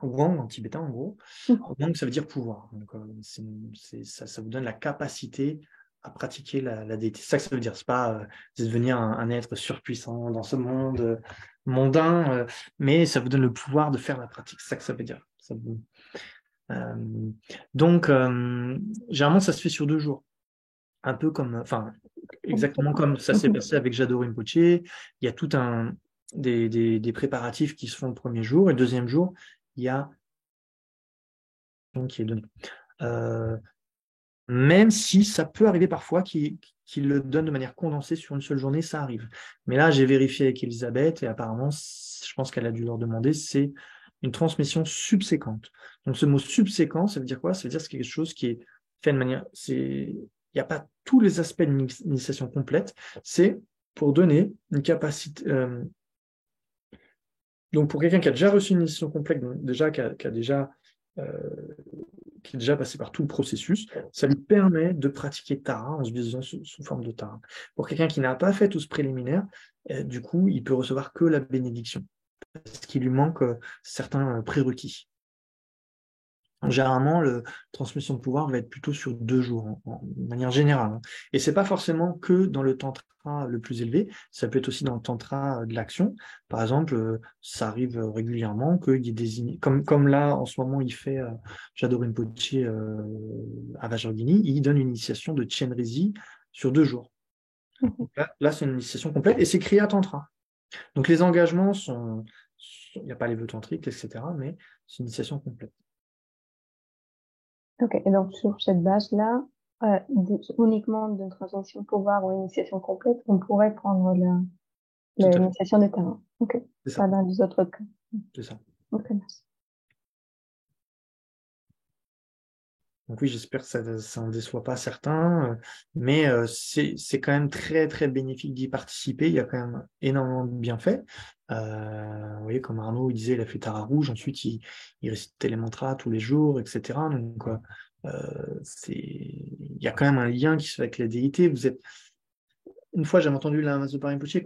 Wang en tibétain en gros. Wang, ça veut dire pouvoir. Donc, ça vous donne la capacité à pratiquer la déité. C'est ça que ça veut dire. C'est pas devenir un être surpuissant dans ce monde mondain, mais ça vous donne le pouvoir de faire la pratique. C'est ça que ça veut dire. Donc, généralement, ça se fait sur 2 jours. Un peu comme, exactement comme ça s'est passé avec Jado Rinpoche. Il y a tout des préparatifs qui se font le premier jour, et le deuxième jour, il y a qui est donné. Même si ça peut arriver parfois qu'il le donne de manière condensée sur une seule journée, ça arrive. Mais là, j'ai vérifié avec Elisabeth et apparemment, je pense qu'elle a dû leur demander, c'est une transmission subséquente. Donc ce mot subséquent, ça veut dire quoi? Ça veut dire que c'est quelque chose qui est fait de manière... Il n'y a pas tous les aspects d'une initiation complète, c'est pour donner une capacité... Donc pour quelqu'un qui a déjà reçu une initiation complète, déjà qui est déjà passé par tout le processus, ça lui permet de pratiquer Tara en se visualisant sous forme de Tara. Pour quelqu'un qui n'a pas fait tout ce préliminaire, du coup, il peut recevoir que la bénédiction, parce qu'il lui manque certains prérequis. Donc, généralement, la transmission de pouvoir va être plutôt sur 2 jours, de manière générale. Et ce n'est pas forcément que dans le tantra le plus élevé, ça peut être aussi dans le tantra de l'action. Par exemple, ça arrive régulièrement qu'il y ait des... Comme là, en ce moment, il fait Jado Rinpoche à Vajrayogini, il donne une initiation de Chenrezi sur 2 jours. Donc là c'est une initiation complète, et c'est Kriya Tantra. Donc les engagements sont... Il n'y a pas les vœux tantriques, etc., mais c'est une initiation complète. Ok, et donc sur cette base-là, uniquement d'une transmission de pouvoir ou initiation complète, on pourrait prendre l'initiation de terrain. Ok, pas dans les autres cas. C'est ça. Ok, merci. Donc oui, j'espère que ça n'en déçoit pas certains, mais c'est quand même très, très bénéfique d'y participer. Il y a quand même énormément de bienfaits. Vous voyez, comme Arnaud il disait, il a fait Tara Rouge, ensuite il récitait les mantras tous les jours, etc. Donc, il y a quand même un lien qui se fait avec la déité. Une fois, j'avais entendu la Maso Rinpoche,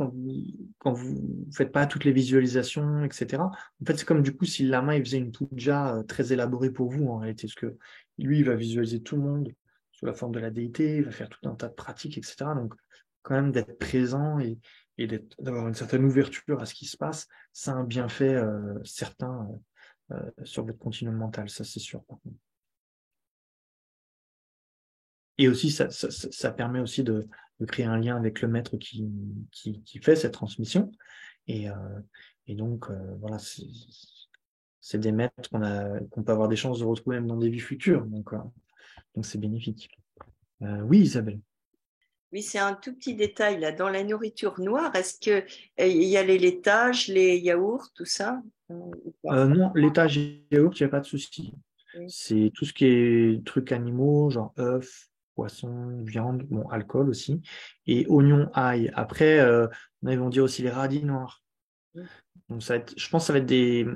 quand vous faites pas toutes les visualisations, etc. En fait, c'est comme du coup si le lama il faisait une puja très élaborée pour vous en réalité, parce que lui, il va visualiser tout le monde sous la forme de la déité, il va faire tout un tas de pratiques, etc. Donc, quand même d'être présent et d'avoir une certaine ouverture à ce qui se passe, ça a un bienfait certain sur votre continuum mental, ça c'est sûr. Par contre. Et aussi, ça permet aussi de créer un lien avec le maître qui fait cette transmission. Et donc, voilà, c'est des maîtres qu'on peut avoir des chances de retrouver même dans des vies futures. Donc c'est bénéfique. Oui, Isabelle. Oui, c'est un tout petit détail là. Dans la nourriture noire, est-ce qu'il y a les laitages, les yaourts, tout ça? Non, laitage et yaourt, il n'y a pas de souci. Oui. C'est tout ce qui est trucs animaux, genre œufs, poisson, viande, bon, alcool aussi, et oignons, ail. Après, ils vont dire aussi les radis noirs. Donc je pense que ça va être des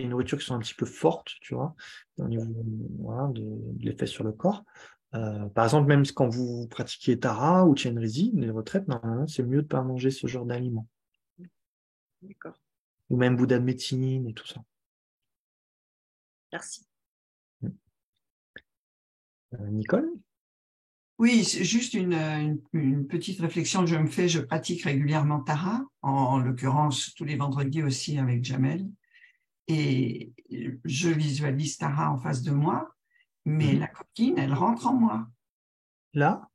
nourritures qui sont un petit peu fortes, tu vois, au niveau de l'effet sur le corps. Par exemple, même quand vous pratiquez Tara ou Chenrezi, les retraites, normalement, c'est mieux de ne pas manger ce genre d'aliments. D'accord. Ou même Bouddha de médecine et tout ça. Merci. Nicole? Oui, c'est juste une petite réflexion que je me fais. Je pratique régulièrement Tara, en l'occurrence tous les vendredis aussi avec Jamel. Et je visualise Tara en face de moi, mais la coquine, elle rentre en moi. Là?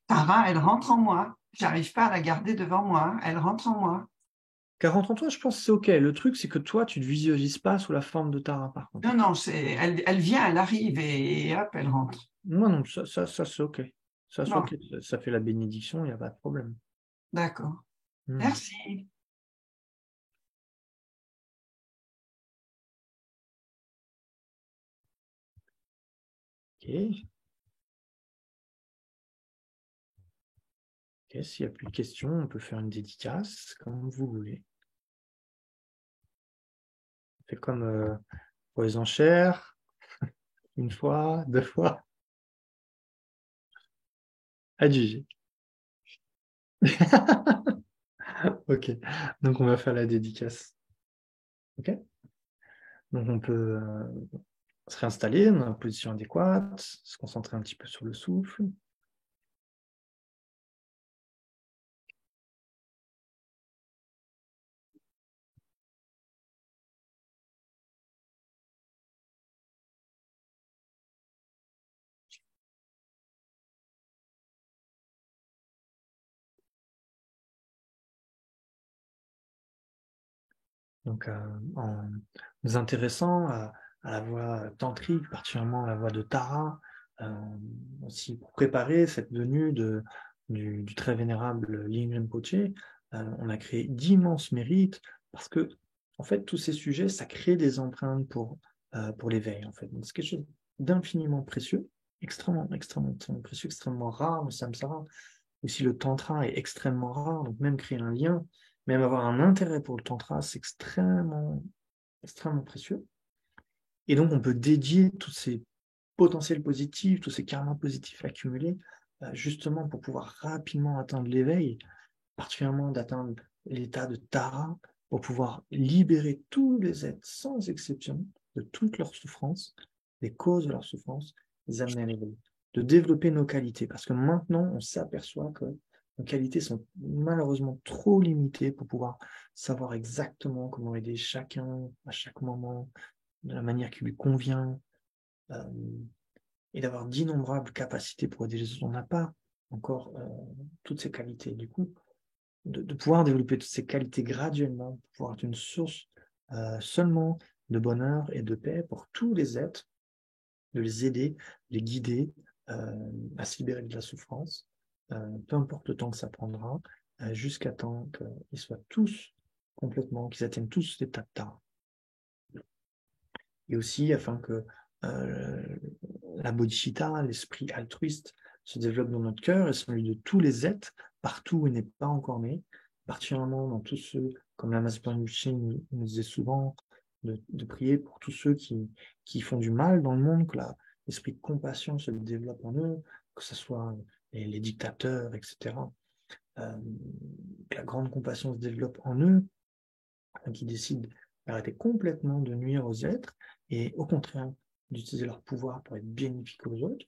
Tara, elle rentre en moi. J'arrive pas à la garder devant moi. Elle rentre en moi. Qu'elle rentre en toi, je pense que c'est OK. Le truc, c'est que toi, tu ne te visualises pas sous la forme de Tara, par contre. Non, elle vient, elle arrive et hop, elle rentre. Non, ça c'est OK. Ça, c'est OK. Ça fait la bénédiction, il n'y a pas de problème. D'accord. Merci. OK. OK, s'il n'y a plus de questions, on peut faire une dédicace, comme vous voulez. On fait comme pour les enchères. Une fois, 2 fois. Adjugé. OK. Donc, on va faire la dédicace. OK. Donc, on peut se réinstaller dans la position adéquate, se concentrer un petit peu sur le souffle. Donc, en nous intéressant à la voix tantrique, particulièrement à la voix de Tara, aussi pour préparer cette venue du très vénérable Ling Rinpoche, on a créé d'immenses mérites parce que, en fait, tous ces sujets, ça crée des empreintes pour l'éveil, en fait. Donc, c'est quelque chose d'infiniment précieux, extrêmement précieux, extrêmement rare, le samsara. Aussi, le tantra est extrêmement rare, donc même créer un lien, même avoir un intérêt pour le tantra, c'est extrêmement précieux. Et donc, on peut dédier tous ces potentiels positifs, tous ces karmas positifs accumulés, justement pour pouvoir rapidement atteindre l'éveil, particulièrement d'atteindre l'état de Tara, pour pouvoir libérer tous les êtres, sans exception, de toutes leurs souffrances, des causes de leurs souffrances, les amener à l'éveil, de développer nos qualités. Parce que maintenant, on s'aperçoit que nos qualités sont malheureusement trop limitées pour pouvoir savoir exactement comment aider chacun à chaque moment, de la manière qui lui convient, et d'avoir d'innombrables capacités pour aider les autres. On n'a pas encore toutes ces qualités. Du coup, de pouvoir développer toutes ces qualités graduellement, pour pouvoir être une source seulement de bonheur et de paix pour tous les êtres, de les aider, les guider à se libérer de la souffrance, peu importe le temps que ça prendra, jusqu'à temps qu'ils soient tous complètement, qu'ils atteignent tous l'état de Tara. Et aussi afin que la bodhicitta, l'esprit altruiste, se développe dans notre cœur et celui de tous les êtres, partout où il n'est pas encore né, particulièrement dans tous ceux, comme la Master Rinpoche nous disait souvent, de prier pour tous ceux qui font du mal dans le monde, que l'esprit de compassion se développe en eux, que ce soit les dictateurs, etc. Que la grande compassion se développe en eux, qui décident d'arrêter complètement de nuire aux êtres et au contraire d'utiliser leur pouvoir pour être bénéfique aux autres.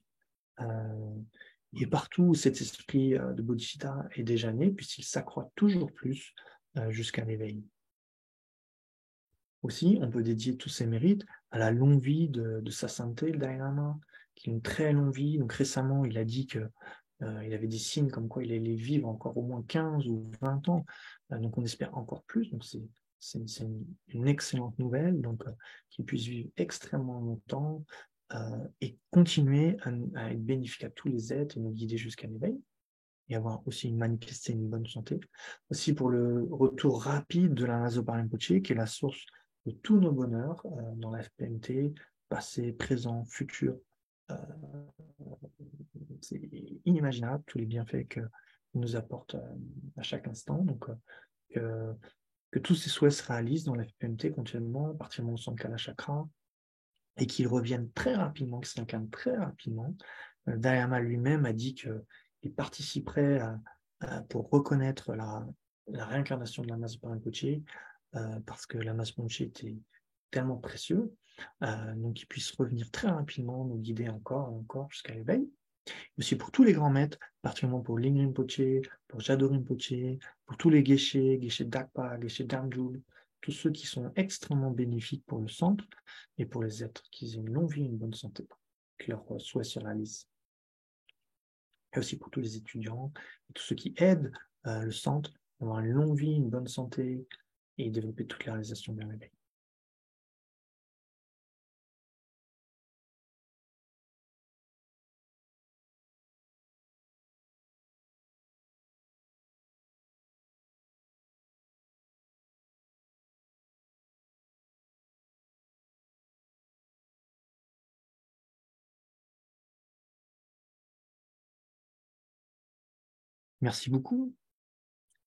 Et partout où cet esprit de bodhicitta est déjà né, puisqu'il s'accroît toujours plus jusqu'à l'éveil. Aussi, on peut dédier tous ces mérites à la longue vie de sa sainteté, le Dalai Lama, qui a une très longue vie. Donc récemment, il a dit que il avait des signes comme quoi il allait vivre encore au moins 15 ou 20 ans. Donc on espère encore plus. Donc c'est une excellente nouvelle. Donc qu'il puisse vivre extrêmement longtemps et continuer à être bénéfique à tous les êtres et nous guider jusqu'à l'éveil. Et avoir aussi manifesté une bonne santé. Aussi pour le retour rapide de la Nazopa Rinpoche, qui est la source de tous nos bonheurs dans la FPMT, passé, présent, futur. C'est inimaginable tous les bienfaits qu'il nous apporte à chaque instant. Donc, que tous ces souhaits se réalisent dans la FPMT continuellement, à partir du moment où on sent Kala Chakra, et qu'ils reviennent très rapidement, qu'ils s'incarnent très rapidement. Dalai Lama lui-même a dit qu'il participerait pour reconnaître la réincarnation de la Master Rinpoche, parce que la Master Rinpoche était tellement précieux, donc qu'il puisse revenir très rapidement, nous guider encore et encore jusqu'à l'éveil. Aussi pour tous les grands maîtres, particulièrement pour Ling Rinpoche, pour Jado Rinpoche, pour tous les Geshe, Geshe Dakpa, Geshe Damjul, tous ceux qui sont extrêmement bénéfiques pour le centre et pour les êtres, qu'ils aient une longue vie et une bonne santé, que leurs souhaits se réalisent. Et aussi pour tous les étudiants et tous ceux qui aident le centre à avoir une longue vie, une bonne santé et développer toutes les réalisations vers l'éveil. Merci beaucoup.